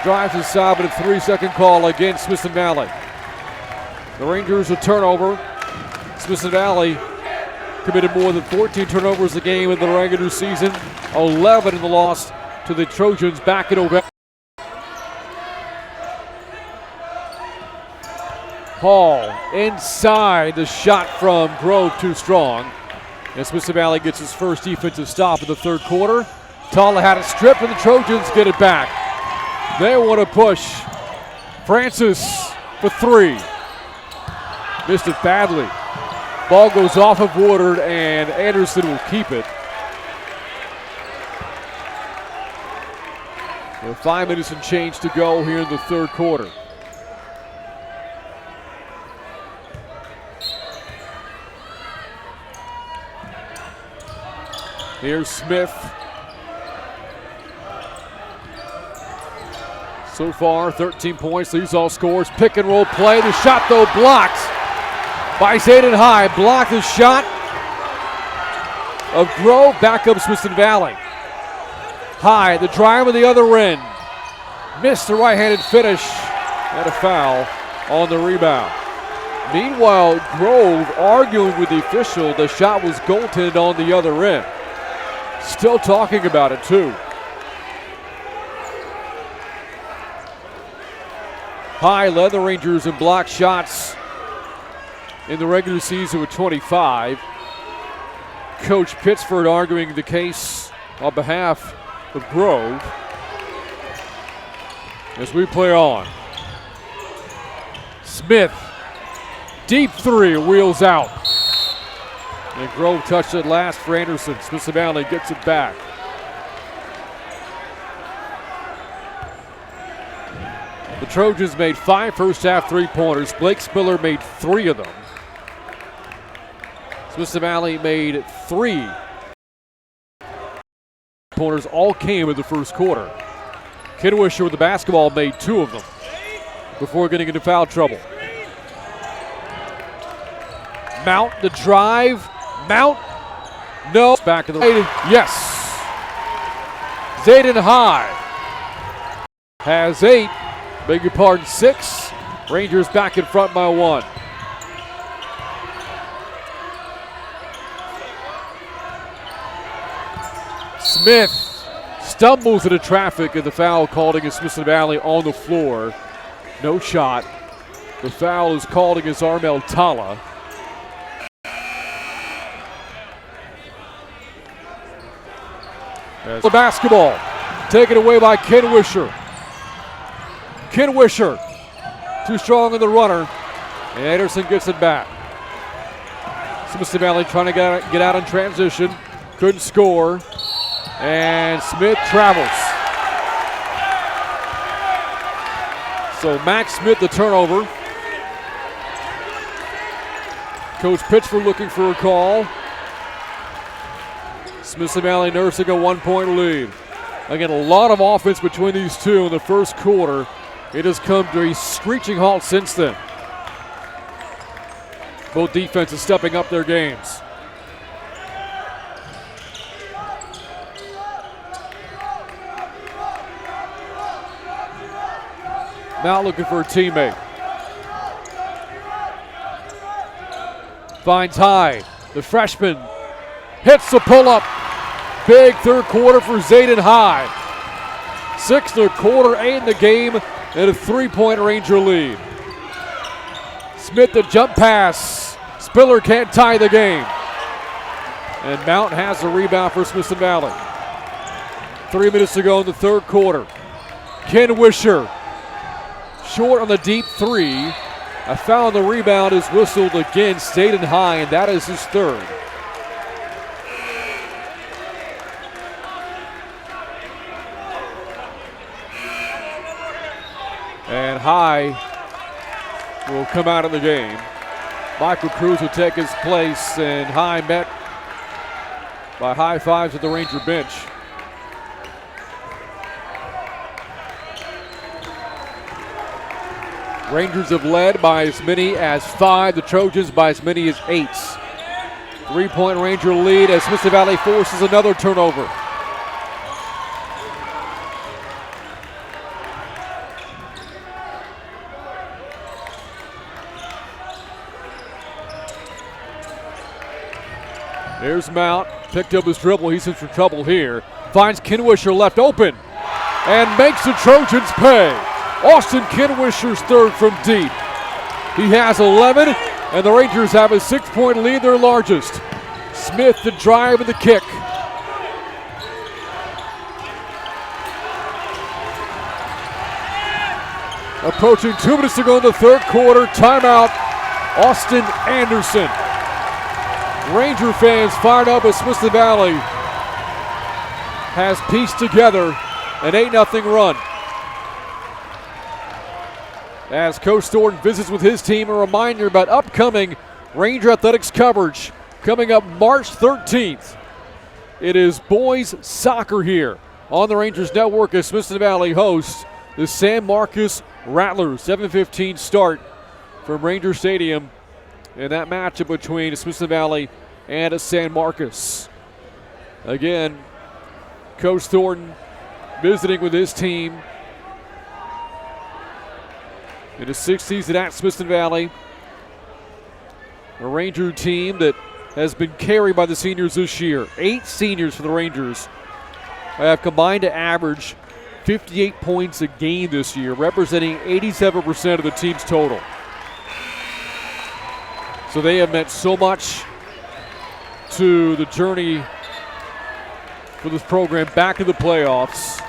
drives inside, but a 3-second call against Smithson Valley. The Rangers a turnover. Smithson Valley committed more than 14 turnovers a game in the regular season, 11 in the loss to the Trojans back in November. Hall inside, the shot from Grove too strong. And Smithson Valley gets his first defensive stop in the third quarter. Tala had it stripped, and the Trojans get it back. They want to push. Francis for three. Missed it badly. Ball goes off of Woodard, and Anderson will keep it. There are 5 minutes and change to go here in the third quarter. Here's Smith. So far, 13 points, leads all scores. Pick and roll play. The shot, though, blocked by Zayden High. Blocked the shot of Grove. Back up Smithson Valley. High, the drive on the other end. Missed the right-handed finish. And a foul on the rebound. Meanwhile, Grove arguing with the official. The shot was goaltended on the other end. Still talking about it, too. High led the Rangers in block shots in the regular season with 25. Coach Pittsford arguing the case on behalf of Grove as we play on. Smith, deep three, wheels out. And Grove touched it last for Anderson. Smithson Valley gets it back. The Trojans made 5 first-half three-pointers. Blake Spiller made 3 of them. Smithson Valley made 3 pointers. All came in the first quarter. Kidwisher with the basketball made 2 of them before getting into foul trouble. Mount, the drive. Mount, no. Back to the yes. Zayden High has 8. Beg your pardon, 6. Rangers back in front by 1. Smith stumbles into traffic, and the foul called against Smithson Valley on the floor. No shot. The foul is called against Armel Tala. As the basketball taken away by Kidwisher. Kidwisher too strong in the runner, and Anderson gets it back. Smithson Valley trying to get out in transition. Couldn't score. And Smith travels. So Max Smith the turnover. Coach Pittsford looking for a call. Smithson Valley nursing a 1-point lead. Again, a lot of offense between these two in the first quarter. It has come to a screeching halt since then. Both defenses stepping up their games. Now looking for a teammate. Finds High. The freshman hits the pull-up. Big third quarter for Zayden High. 6th in the quarter, 8 in the game, and a 3-point Ranger lead. Smith the jump pass. Spiller can't tie the game. And Mount has the rebound for Smithson Valley. 3 minutes to go in the third quarter. Kidwisher short on the deep 3. A foul on the rebound is whistled against Zayden High, and that is his 3rd. And High will come out of the game. Michael Cruz will take his place, and High met by high fives at the Ranger bench. Rangers have led by as many as 5. The Trojans by as many as 8. 3-point Ranger lead as Smithson Valley forces another turnover. There's Mount, picked up his dribble. He's in some trouble here. Finds Kidwisher left open and makes the Trojans pay. Austin Kidwisher's 3rd from deep. He has 11, and the Rangers have a 6-point lead, their largest. Smith the drive and the kick. Approaching 2 minutes to go in the third quarter. Timeout, Austin Anderson. Ranger fans fired up as Smithson Valley has pieced together an 8-0 run. As Coach Thornton visits with his team, a reminder about upcoming Ranger Athletics coverage coming up March 13th. It is boys soccer here on the Rangers Network as Smithson Valley hosts the San Marcos Rattlers. 7:15 start from Ranger Stadium in that matchup between Smithson Valley and San Marcos. Again, Coach Thornton visiting with his team in his sixth season at Smithson Valley. A Ranger team that has been carried by the seniors this year. 8 seniors for the Rangers have combined to average 58 points a game this year, representing 87% of the team's total. So they have meant so much to the journey for this program back to the playoffs.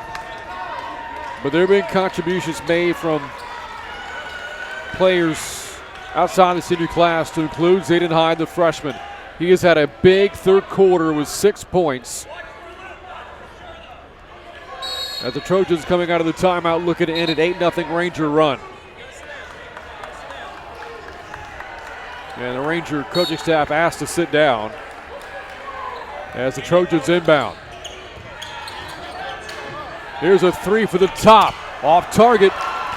But there have been contributions made from players outside the senior class to include Zayden Hyde, the freshman. He has had a big third quarter with 6 points. As the Trojans coming out of the timeout looking to end an 8-0 Ranger run. And the Ranger coaching staff asked to sit down as the Trojans inbound. Here's a 3 for the top. Off target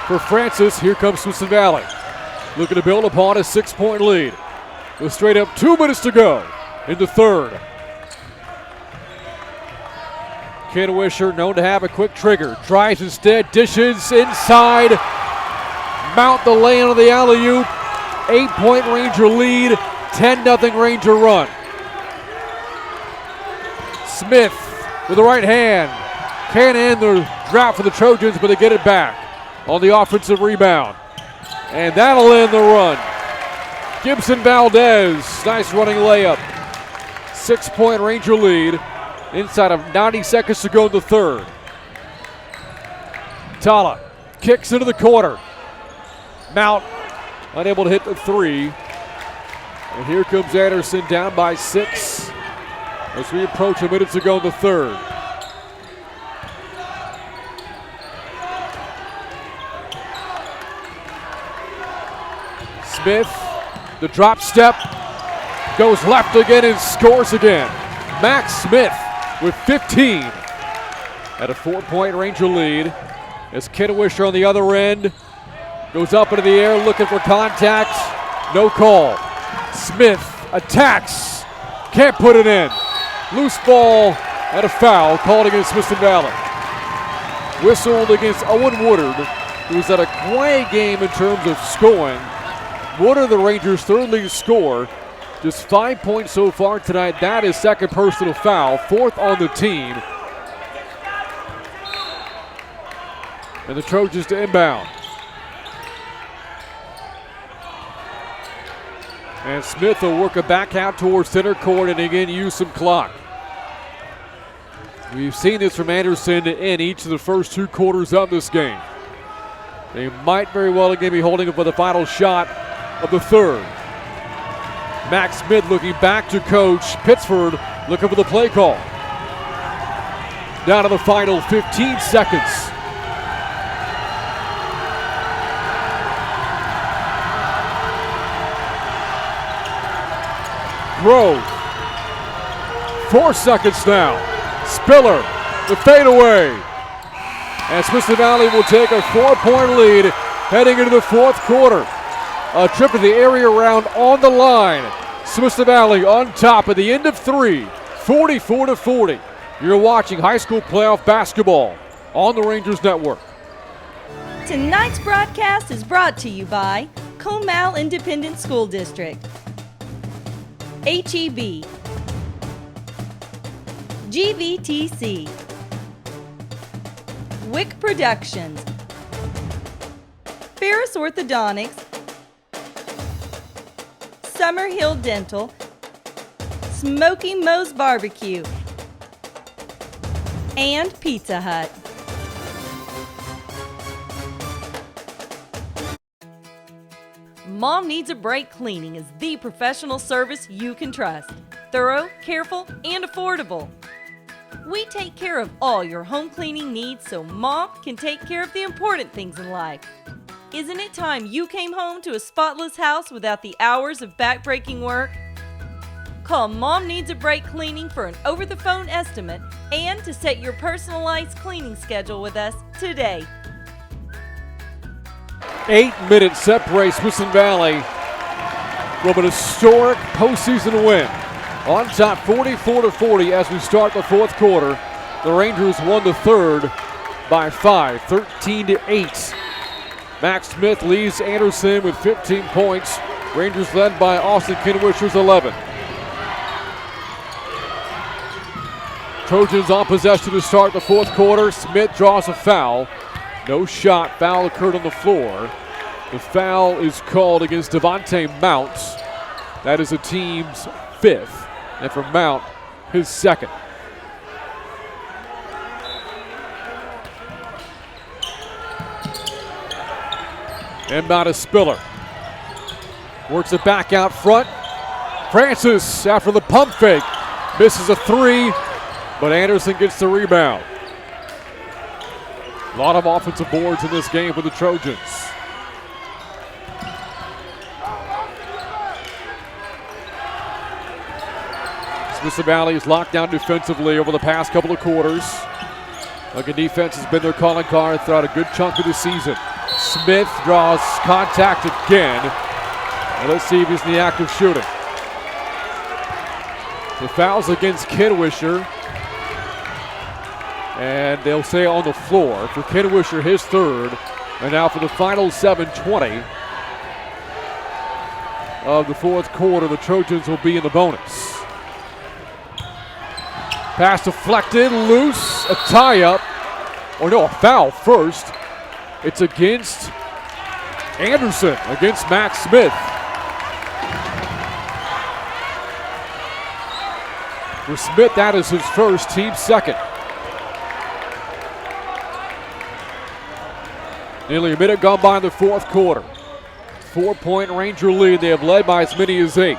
for Francis. Here comes Smithson Valley. Looking to build upon a 6-point lead. With straight up 2 minutes to go in the third. Ken Wisher, known to have a quick trigger, tries instead, dishes inside. Mount the lane on the alley-oop. 8-point Ranger lead, 10-0 Ranger run. Smith with the right hand. Can't end the drought for the Trojans, but they get it back on the offensive rebound. And that'll end the run. Gibson Valdez, nice running layup. 6-point Ranger lead. Inside of 90 seconds to go in the third. Tala kicks into the corner. Mount unable to hit the 3. And here comes Anderson down by 6 as we approach a minute to go in the third. Smith, the drop step, goes left again and scores again. Max Smith with 15 at a 4-point Ranger lead as Kennewisher on the other end goes up into the air looking for contact. No call. Smith attacks. Can't put it in. Loose ball and a foul called against Smithson Valley. Whistled against Owen Woodard, who's had a quiet game in terms of scoring. Woodard, the Rangers' third leading scorer. Just 5 points so far tonight. That is second personal foul, 4th on the team. And the Trojans to inbound. And Smith will work it back out towards center court and again use some clock. We've seen this from Anderson in each of the first 2 quarters of this game. They might very well again be holding it for the final shot of the third. Max Smith looking back to coach Pittsford, looking for the play call. Down to the final 15 seconds. Grove. 4 seconds now. Spiller, the fadeaway. And Smithson Valley will take a 4-point lead heading into the fourth quarter. A trip to the area round on the line. Smithson Valley on top at the end of 3, 44-40. You're watching high school playoff basketball on the Rangers Network. Tonight's broadcast is brought to you by Comal Independent School District, HEB, GVTC, Wick Productions, Ferris Orthodontics, Summerhill Dental, Smoky Moe's Barbecue, and Pizza Hut. Mom Needs a Break Cleaning is the professional service you can trust. Thorough, careful, and affordable. We take care of all your home cleaning needs so Mom can take care of the important things in life. Isn't it time you came home to a spotless house without the hours of back-breaking work? Call Mom Needs a Break Cleaning for an over-the-phone estimate and to set your personalized cleaning schedule with us today. 8 minutes separate Smithson Valley from an historic postseason win. On top 44-40 as we start the fourth quarter. The Rangers won the third by 5, 13-8. Max Smith leads Anderson with 15 points. Rangers led by Austin Kinwisher's 11. Trojans on possession to start the fourth quarter. Smith draws a foul. No shot. Foul occurred on the floor. The foul is called against Devontae Mount. That is the team's 5th. And for Mount, his 2nd. Inbound is Spiller. Works it back out front. Francis after the pump fake. Misses a 3, but Anderson gets the rebound. A lot of offensive boards in this game for the Trojans. Smithson Valley is locked down defensively over the past couple of quarters. Good defense has been their calling card throughout a good chunk of the season. Smith draws contact again. And let's see if he's in the act of shooting. The foul's against Kinwisher. And they'll say on the floor for Kinwisher, his 3rd. And now for the final 7:20 of the fourth quarter, the Trojans will be in the bonus. Pass deflected, loose, a tie-up. Or no, a foul first. It's against Anderson, against Max Smith. For Smith, that is his first, team 2nd. Nearly a minute gone by in the fourth quarter. 4-point Ranger lead. They have led by as many as 8.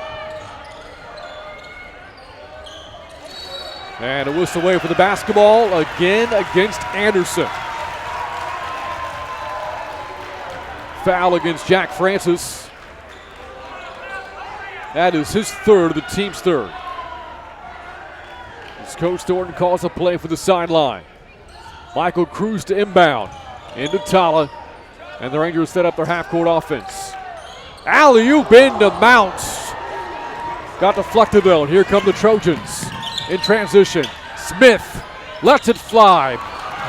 And a whistle away for the basketball again against Anderson. Foul against Jack Francis. That is his 3rd, the team's 3rd. As Coach Thornton calls a play for the sideline. Michael Cruz to inbound. Into Tala. And the Rangers set up their half-court offense. Alley-oop into Mounts. Got deflected though. Here come the Trojans. In transition, Smith lets it fly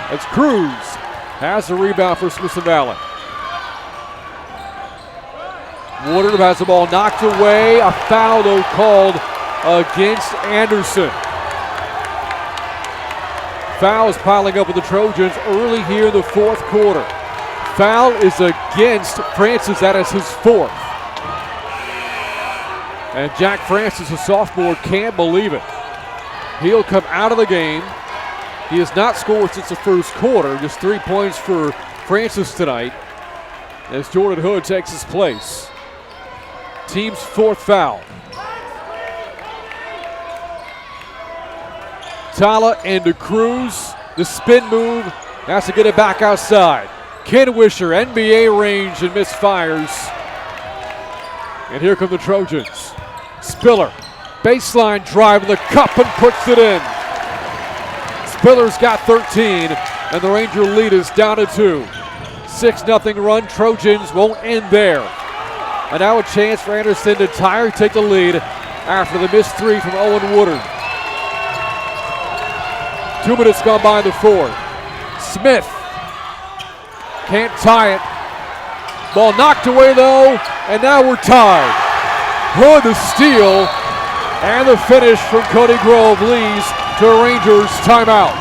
as Cruz has the rebound for Smithson Valley. Woodard has the ball knocked away. A foul though called against Anderson. Fouls piling up with the Trojans early here in the fourth quarter. Foul is against Francis. That is his 4th. And Jack Francis, a sophomore, can't believe it. He'll come out of the game. He has not scored since the first quarter. Just 3 points for Francis tonight as Jordan Hood takes his place. Team's 4th foul. Tala into Cruz. The spin move. Has to get it back outside. Kinwisher, NBA range, and misfires. And here come the Trojans. Spiller. Baseline drive in the cup and puts it in. Spiller's got 13, and the Ranger lead is down to 2. 6-0 run. Trojans won't end there. And now a chance for Anderson to tie or take the lead after the missed 3 from Owen Woodard. 2 minutes gone by in the fourth. Smith can't tie it. Ball knocked away though, and now we're tied. Hood the steal. And the finish from Cody Grove leads to a Rangers timeout.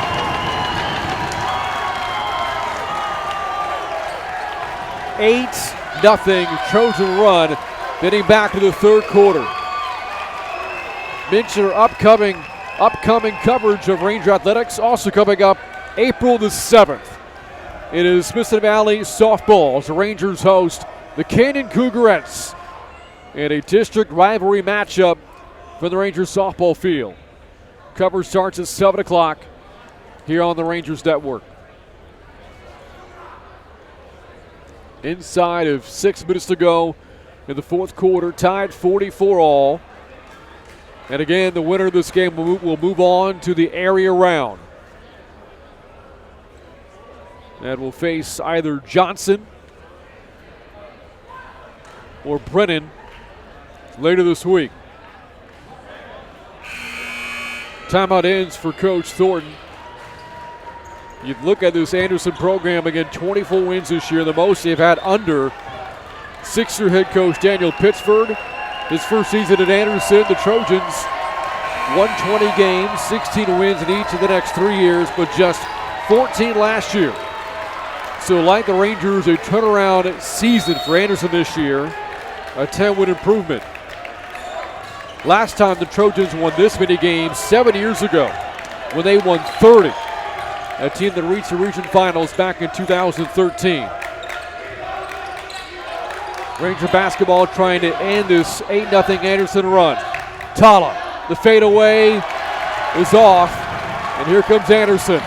Nothing Trojan run, getting back to the third quarter. Mention our upcoming coverage of Ranger Athletics, also coming up April the 7th. It is Smithson Valley softball as the Rangers host the Canyon Cougarettes in a district rivalry matchup for the Rangers softball field. Coverage starts at 7 o'clock here on the Rangers Network. Inside of 6 minutes to go in the fourth quarter, tied 44 all. And again, the winner of this game will move on to the area round. And will face either Johnson or Brennan later this week. Timeout ends for Coach Thornton. You look at this Anderson program again, 24 wins this year, the most they've had under six-year head coach Daniel Pittsford. His first season at Anderson, the Trojans won 20 games, 16 wins in each of the next 3 years, but just 14 last year. So like the Rangers, a turnaround season for Anderson this year, a 10-win improvement. Last time the Trojans won this many games 7 years ago when they won 30. A team that reached the region finals back in 2013. Ranger basketball trying to end this 8-0 Anderson run. Tala, the fadeaway is off, and here comes Anderson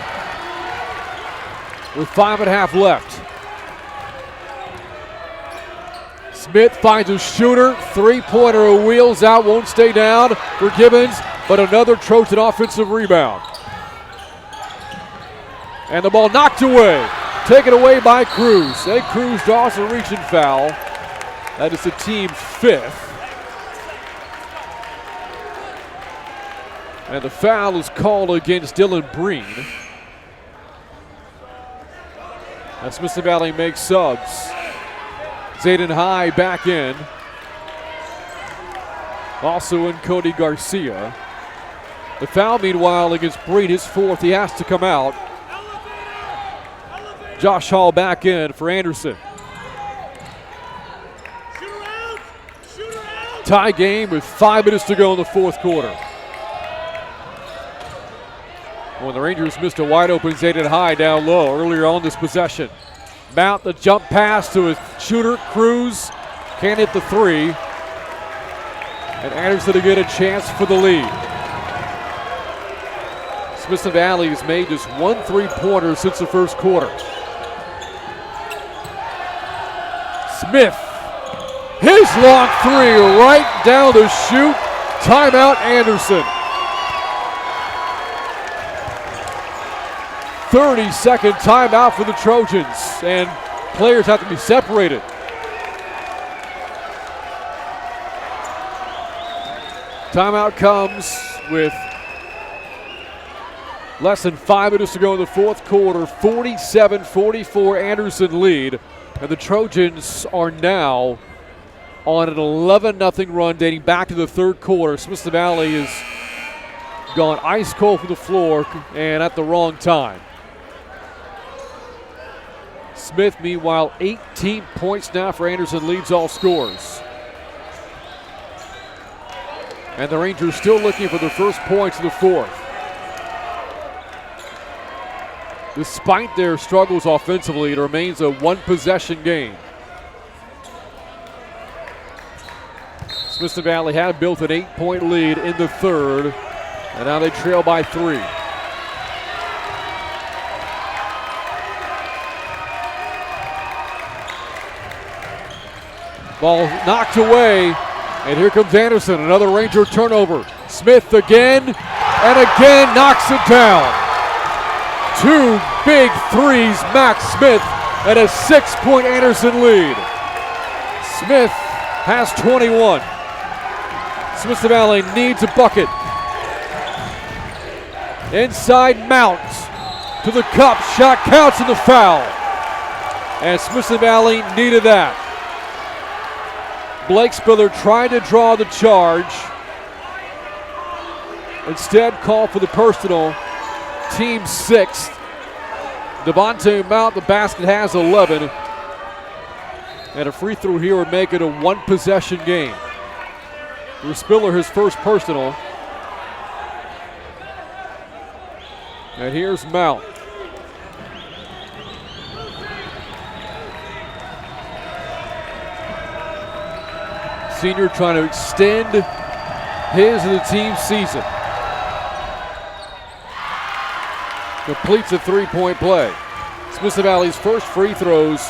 with 5.5 left. Smith finds a shooter, three-pointer wheels out, won't stay down for Gibbons, but another Trojan offensive rebound. And the ball knocked away, taken away by Cruz. Ed Cruz draws a reaching foul. That is the team's 5th. And the foul is called against Dylan Breen. As Smithson Valley makes subs. Zayden High back in. Also in Cody Garcia. The foul, meanwhile, against Breen, his 4th. He has to come out. Josh Hall back in for Anderson. Tie game with 5 minutes to go in the fourth quarter. When the Rangers missed a wide open Zayden High down low earlier on this possession. Mount the jump pass to his shooter, Cruz. Can't hit the 3. And Anderson to get a chance for the lead. Smithson Valley has made just 1 3-pointer since the first quarter. Smith, his long 3 right down the chute. Timeout Anderson. 30-second timeout for the Trojans, and players have to be separated. Timeout comes with less than 5 minutes to go in the fourth quarter. 47-44 Anderson lead, and the Trojans are now on an 11-0 run dating back to the third quarter. Smithson Valley has gone ice cold from the floor and at the wrong time. Smith, meanwhile, 18 points now for Anderson, leads all scorers. And the Rangers still looking for their first points of the fourth. Despite their struggles offensively, it remains a one-possession game. Smithson Valley had built an 8-point lead in the third, and now they trail by 3. Ball knocked away, and here comes Anderson, another Ranger turnover. Smith again, and again knocks it down. 2 big threes, Max Smith, and a 6-point Anderson lead. Smith has 21. Smithson Valley needs a bucket. Inside Mount to the cup, shot counts in the foul. And Smithson Valley needed that. Blake Spiller tried to draw the charge. Instead, called for the personal. Team 6th. Devontae Mount, the basket has 11. And a free throw here would make it a one-possession game. For Spiller, his first personal. And here's Mount. Senior trying to extend his and the team's season. Completes a three-point play. Smithson Valley's first free throws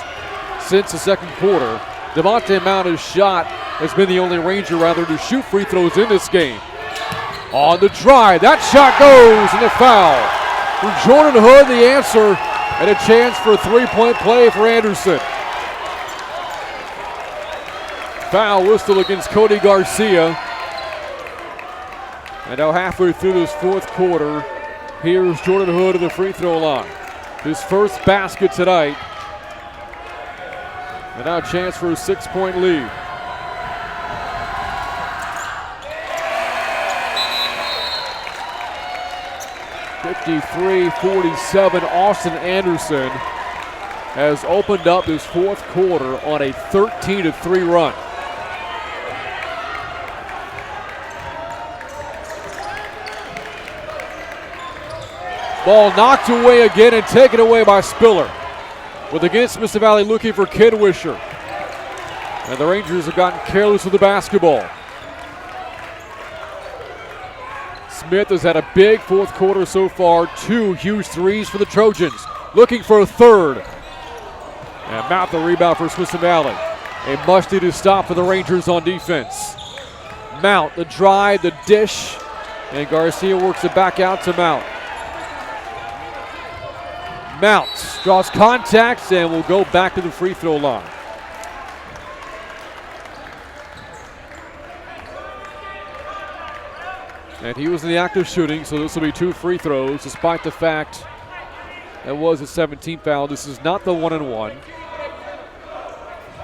since the second quarter. Devontae Mount's shot has been the only Ranger to shoot free throws in this game. On the drive, that shot goes, and the foul. For Jordan Hood, the answer, and a chance for a three-point play for Anderson. Foul whistle against Cody Garcia. And now halfway through this fourth quarter, here's Jordan Hood at the free throw line. His first basket tonight. And now a chance for a 6-point lead. (53-47), Austin Anderson has opened up this fourth quarter on a 13-3 run. Ball knocked away again and taken away by Spiller. With against Smithson Valley looking for Kidwisher. And the Rangers have gotten careless with the basketball. Smith has had a big fourth quarter so far. 2 huge threes for the Trojans. Looking for a third. And Mount the rebound for Smithson Valley. A much-needed stop for the Rangers on defense. Mount, the drive, the dish. And Garcia works it back out to Mount. Mount draws contact and will go back to the free throw line. And he was in the act of shooting, so this will be 2 free throws, despite the fact that was a 17th foul. This is not the 1-and-1.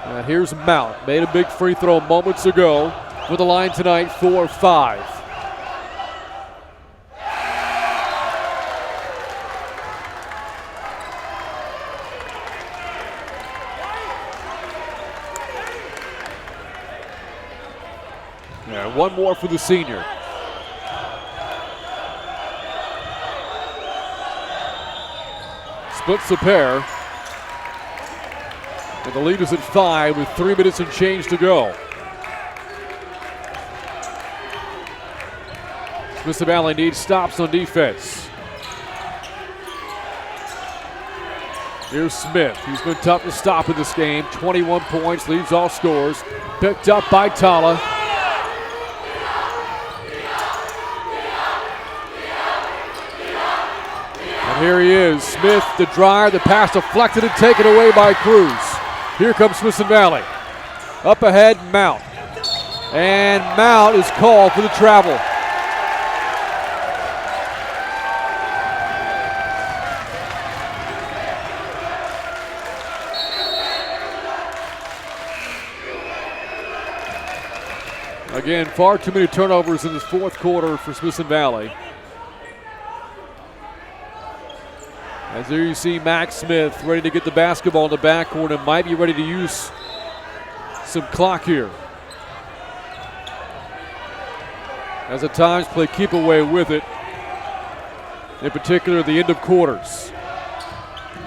And here's Mount, made a big free throw moments ago for the line tonight, 4-5. Yeah, one more for the senior. Splits the pair. And the lead is at 5 with 3 minutes and change to go. Smithson Valley needs stops on defense. Here's Smith. He's been tough to stop in this game. 21 points, leads all scores. Picked up by Tala. And here he is. Smith, the drive, the pass deflected and taken away by Cruz. Here comes Smithson Valley. Up ahead, Mount. And Mount is called for the travel. Again, far too many turnovers in this fourth quarter for Smithson Valley. As there you see Max Smith ready to get the basketball in the backcourt and might be ready to use some clock here. As at times play keep away with it, in particular at the end of quarters.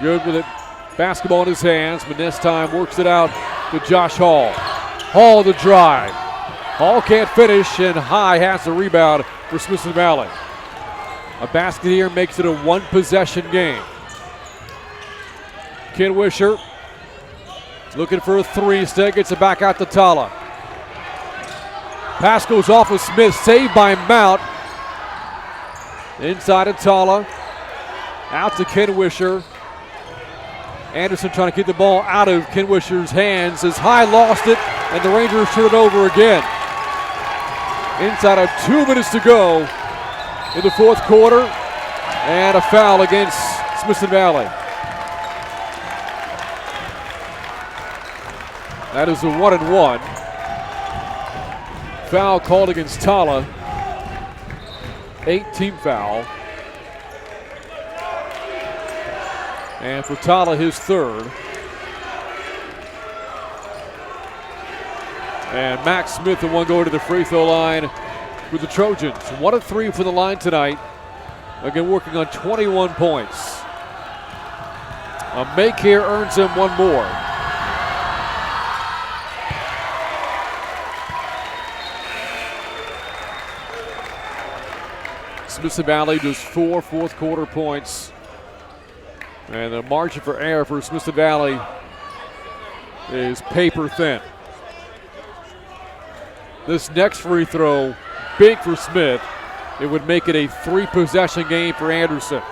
Good with it, basketball in his hands, but this time works it out to Josh Hall. Hall the drive. Hall can't finish, and High has the rebound for Smithson Valley. A basket here makes it a one-possession game. Kidwisher looking for a three, instead gets it back out to Tala. Pass goes off of Smith, saved by Mount. Inside of Tala, out to Kidwisher. Anderson trying to keep the ball out of Kidwisher's hands as High lost it, and the Rangers turn it over again. Inside of 2 minutes to go in the fourth quarter, and a foul against Smithson Valley. That is a 1-and-1. Foul called against Tala. 18th foul. And for Tala, his third. And Max Smith, the one going to the free throw line with the Trojans. 1 of 3 for the line tonight. Again, working on 21 points. A make here earns him one more. Smithson Valley just 4 fourth quarter points. And the margin for error for Smithson Valley is paper thin. This next free throw, big for Smith. It would make it a 3-possession game for Anderson.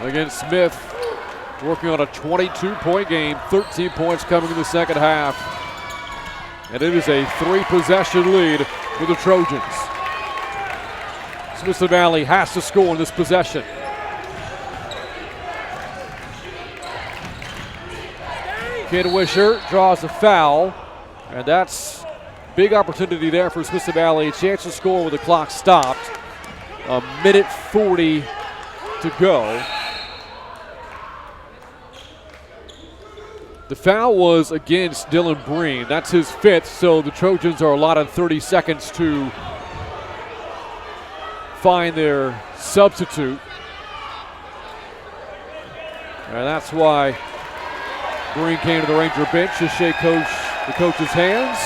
Again, Smith working on a 22-point game, 13 points coming in the second half. And it is a 3-possession lead for the Trojans. Smithson Valley has to score in this possession. Kidwisher draws a foul, and that's big opportunity there for Smithson Valley. A chance to score with the clock stopped. 1:40 to go. The foul was against Dylan Breen. That's his 5th, so the Trojans are allotted 30 seconds to find their substitute. And that's why Breen came to the Ranger bench to shake the coach's hands.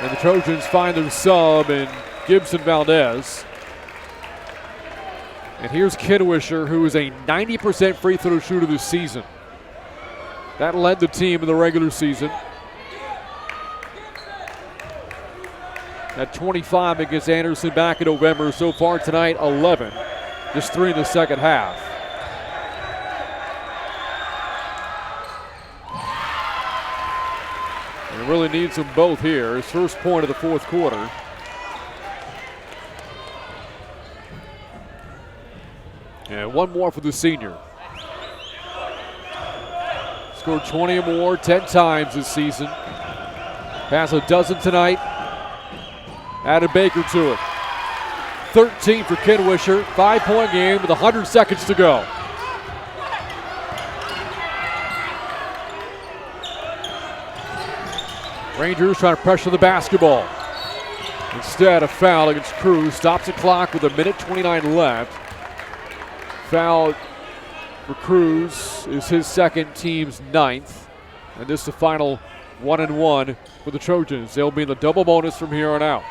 And the Trojans find their sub in Gibson Valdez. And here's Kidwisher, who is a 90% free throw shooter this season. That led the team in the regular season. At 25 against Anderson back in November. So far tonight, 11. Just 3 in the second half. And really needs them both here. His first point of the fourth quarter. And one more for the senior. Scored 20 or more 10 times this season. Has a dozen tonight. Added Baker to it. 13 for Kidwisher. 5-point game with 100 seconds to go. Rangers trying to pressure the basketball. Instead, a foul against Cruz. Stops the clock with 1:29 left. Foul for Cruz is his second, team's 9th. And this is the final 1-1 for the Trojans. They'll be in the double bonus from here on out.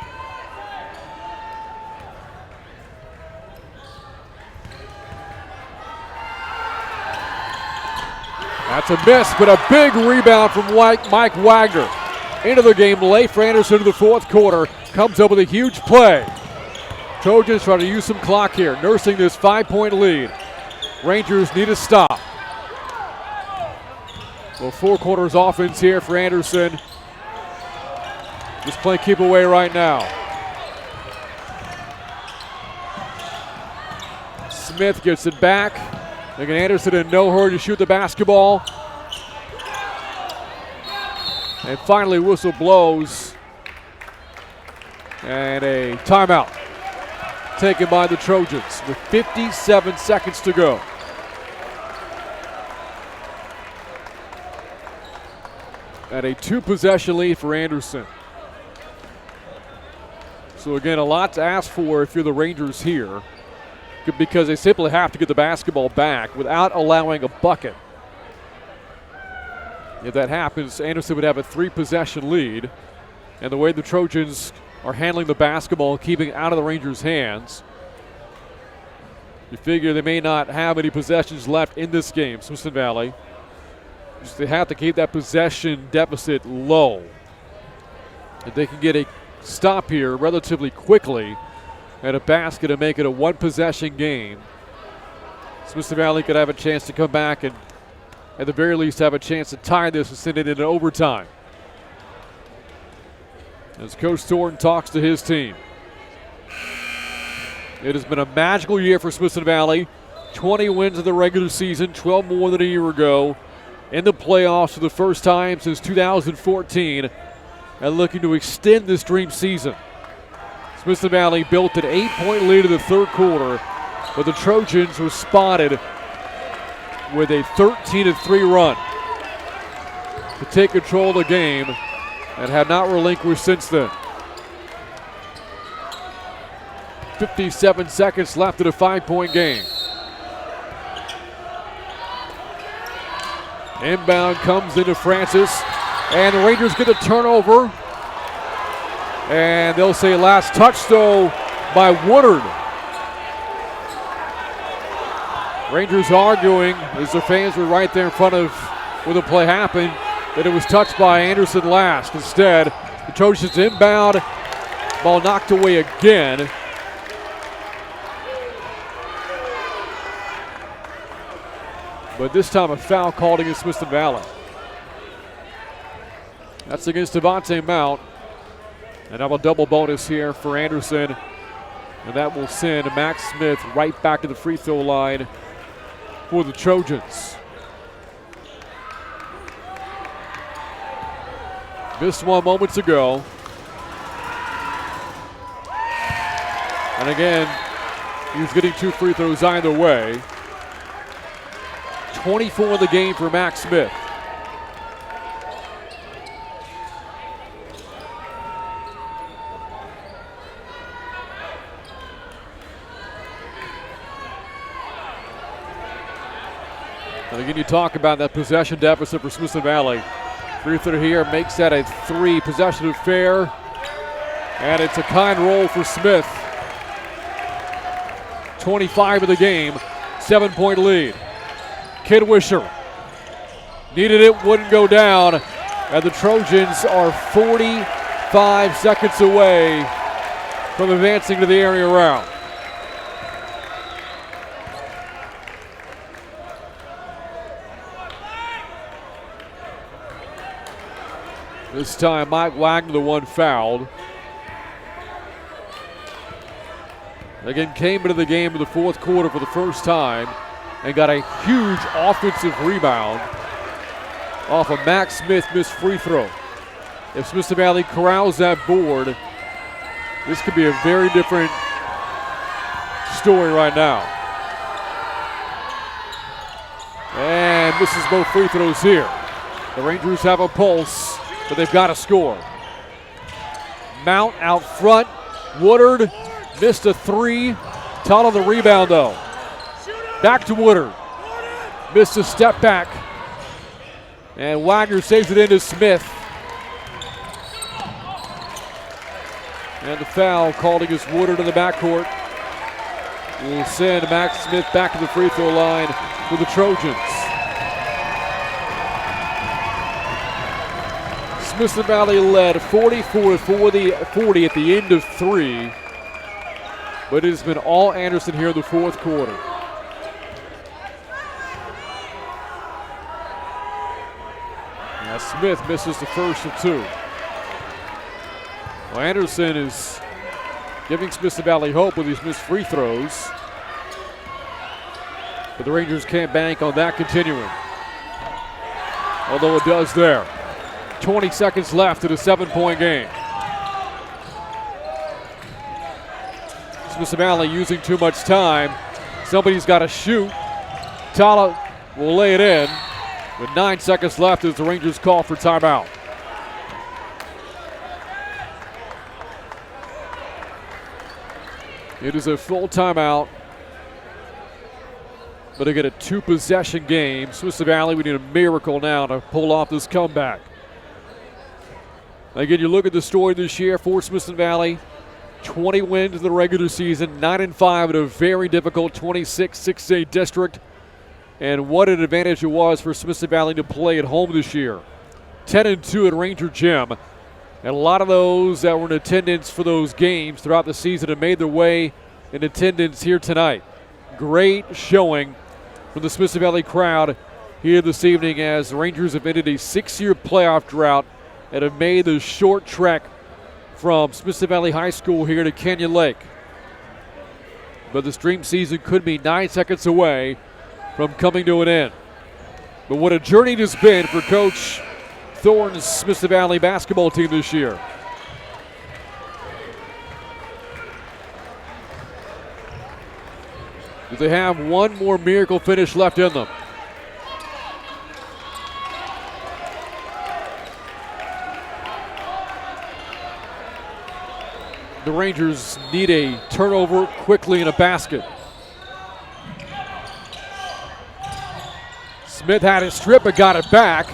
That's a miss, but a big rebound from Mike Wagner. Into the game late for Anderson in the fourth quarter. Comes up with a huge play. Trojans trying to use some clock here, nursing this 5-point lead. Rangers need a stop. Well, 4 quarters offense here for Anderson. Just playing keep away right now. Smith gets it back. Making Anderson in no hurry to shoot the basketball. And finally, whistle blows. And a timeout taken by the Trojans with 57 seconds to go. And a 2-possession lead for Anderson. So again, a lot to ask for if you're the Rangers here, because they simply have to get the basketball back without allowing a bucket. If that happens, Anderson would have a 3-possession lead. And the way the Trojans are handling the basketball, keeping it out of the Rangers' hands, you figure they may not have any possessions left in this game, Smithson Valley. Just they have to keep that possession deficit low. If they can get a stop here relatively quickly at a basket and make it a 1-possession game, Smithson Valley could have a chance to come back and at the very least have a chance to tie this and send it into overtime. As Coach Thornton talks to his team. It has been a magical year for Smithson Valley. 20 wins in the regular season, 12 more than a year ago. In the playoffs for the first time since 2014. And looking to extend this dream season. Smithson Valley built an 8-point lead in the third quarter, but the Trojans responded with a 13-3 run to take control of the game and have not relinquished since then. 57 seconds left in a 5-point game. Inbound comes into Francis, and the Rangers get a turnover. And they'll say last touch, though, by Woodard. Rangers arguing, as the fans were right there in front of where the play happened, that it was touched by Anderson last. Instead, the Trojans inbound, ball knocked away again. But this time a foul called against Smith Valley. That's against Devontae Mount. And now a double bonus here for Anderson. And that will send Max Smith right back to the free throw line for the Trojans. Missed one moments ago. And again, he's getting 2 free throws either way. 24 in the game for Max Smith. And again, you talk about that possession deficit for Smith Valley. Free throw here makes that a 3-possession affair. And it's a kind roll for Smith. 25 of the game, 7-point lead. Kidwisher needed it, wouldn't go down. And the Trojans are 45 seconds away from advancing to the area round. This time, Mike Wagner, the one fouled. Again, came into the game in the fourth quarter for the first time and got a huge offensive rebound off a Max Smith missed free throw. If Smith Valley corrals that board, this could be a very different story right now. And misses both free throws here. The Rangers have a pulse, but they've got to score. Mount out front. Woodard missed a 3. Tall on the rebound, though. Back to Woodard. Missed a step back. And Wagner saves it into Smith. And the foul called against Woodard in the backcourt will send Max Smith back to the free throw line for the Trojans. Smith Valley led 44-40 at the end of 3. But it has been all Anderson here in the fourth quarter. Now Smith misses the first of 2. Well, Anderson is giving Smith Valley hope with these missed free throws. But the Rangers can't bank on that continuing. Although it does there. 20 seconds left in a 7-point game. Smith Valley using too much time. Somebody's got to shoot. Tala will lay it in with 9 seconds left as the Rangers call for timeout. It is a full timeout. But again, a 2-possession game. Smith Valley, we need a miracle now to pull off this comeback. Again, you look at the story this year for Smith Valley. 20 wins in the regular season, 9-5 in a very difficult 26-6A district. And what an advantage it was for Smith Valley to play at home this year. 10-2 at Ranger Gym. And a lot of those that were in attendance for those games throughout the season have made their way in attendance here tonight. Great showing from the Smith Valley crowd here this evening as the Rangers have ended a 6-year playoff drought and have made the short trek from Smith Valley High School here to Canyon Lake. But this dream season could be 9 seconds away from coming to an end. But what a journey it has been for Coach Thorne's Smith Valley basketball team this year. Do they have one more miracle finish left in them? The Rangers need a turnover quickly in a basket. Smith had it stripped but got it back.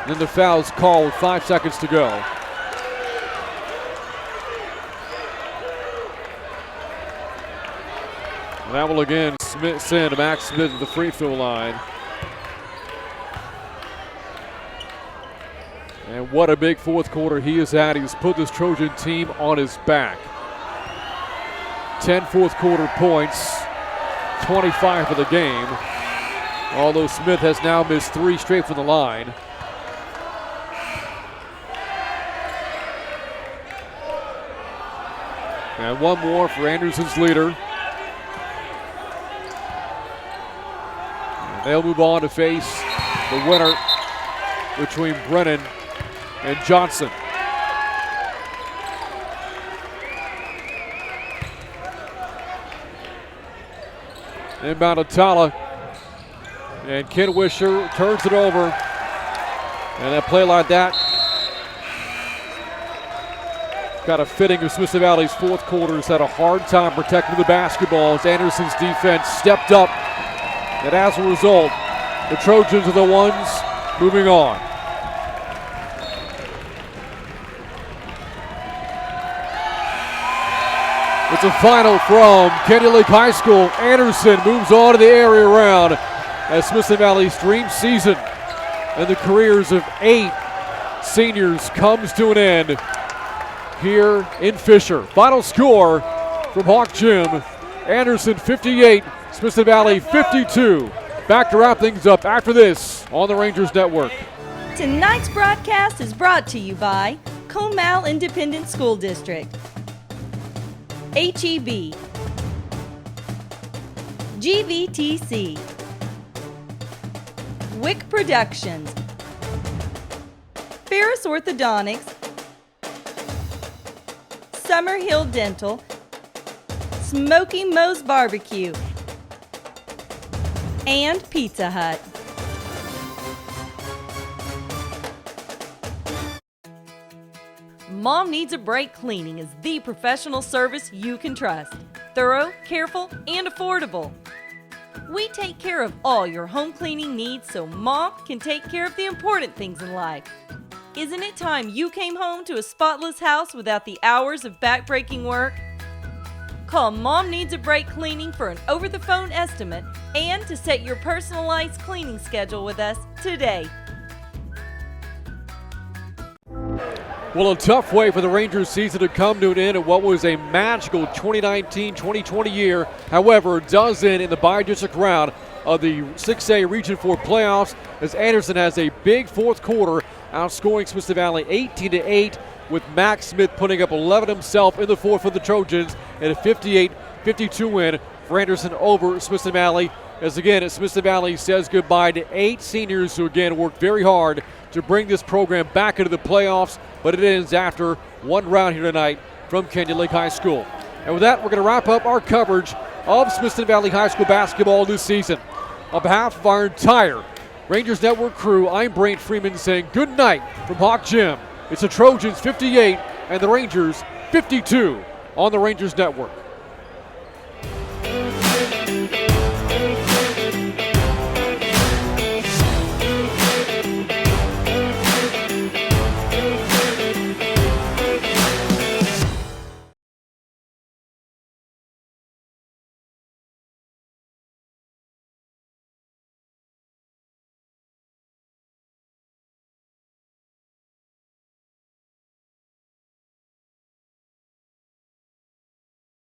Then the foul's called with 5 seconds to go. And that will again send Max Smith to the free throw line. And what a big fourth quarter he has had. He's put this Trojan team on his back. 10 fourth quarter points, 25 for the game. Although Smith has now missed 3 straight from the line. And one more for Anderson's leader. And they'll move on to face the winner between Brennan and Johnson. Inbound to Tala. And Ken Wisher turns it over. And a play like that got a fitting of Smith Valley's fourth quarter. Has had a hard time protecting the basketball as Anderson's defense stepped up. And as a result, the Trojans are the ones moving on. It's a final from Canyon Lake High School. Anderson moves on to the area round as Smith Valley's dream season and the careers of 8 seniors comes to an end here in Fisher. Final score from Hawk Gym, Anderson 58, Smith Valley 52. Back to wrap things up after this on the Rangers Network. Tonight's broadcast is brought to you by Comal Independent School District, HEB, GVTC, Wick Productions, Ferris Orthodontics, Summerhill Dental, Smoky Moe's Barbecue, and Pizza Hut. Mom Needs a Break Cleaning is the professional service you can trust. Thorough, careful, and affordable. We take care of all your home cleaning needs so Mom can take care of the important things in life. Isn't it time you came home to a spotless house without the hours of back-breaking work? Call Mom Needs a Break Cleaning for an over-the-phone estimate and to set your personalized cleaning schedule with us today. Well, a tough way for the Rangers season to come to an end at what was a magical 2019-2020 year. However, it does end in the bi-district round of the 6A Region 4 playoffs as Anderson has a big fourth quarter, outscoring Smith Valley 18-8, with Max Smith putting up 11 himself in the fourth for the Trojans, and a 58-52 win for Anderson over Smith Valley. As again, Smith Valley says goodbye to 8 seniors who again worked very hard to bring this program back into the playoffs, but it ends after one round here tonight from Canyon Lake High School. And with that, we're going to wrap up our coverage of Smith Valley High School basketball this season. On behalf of our entire Rangers Network crew, I'm Brant Freeman saying good night from Hawk Gym. It's the Trojans 58 and the Rangers 52 on the Rangers Network.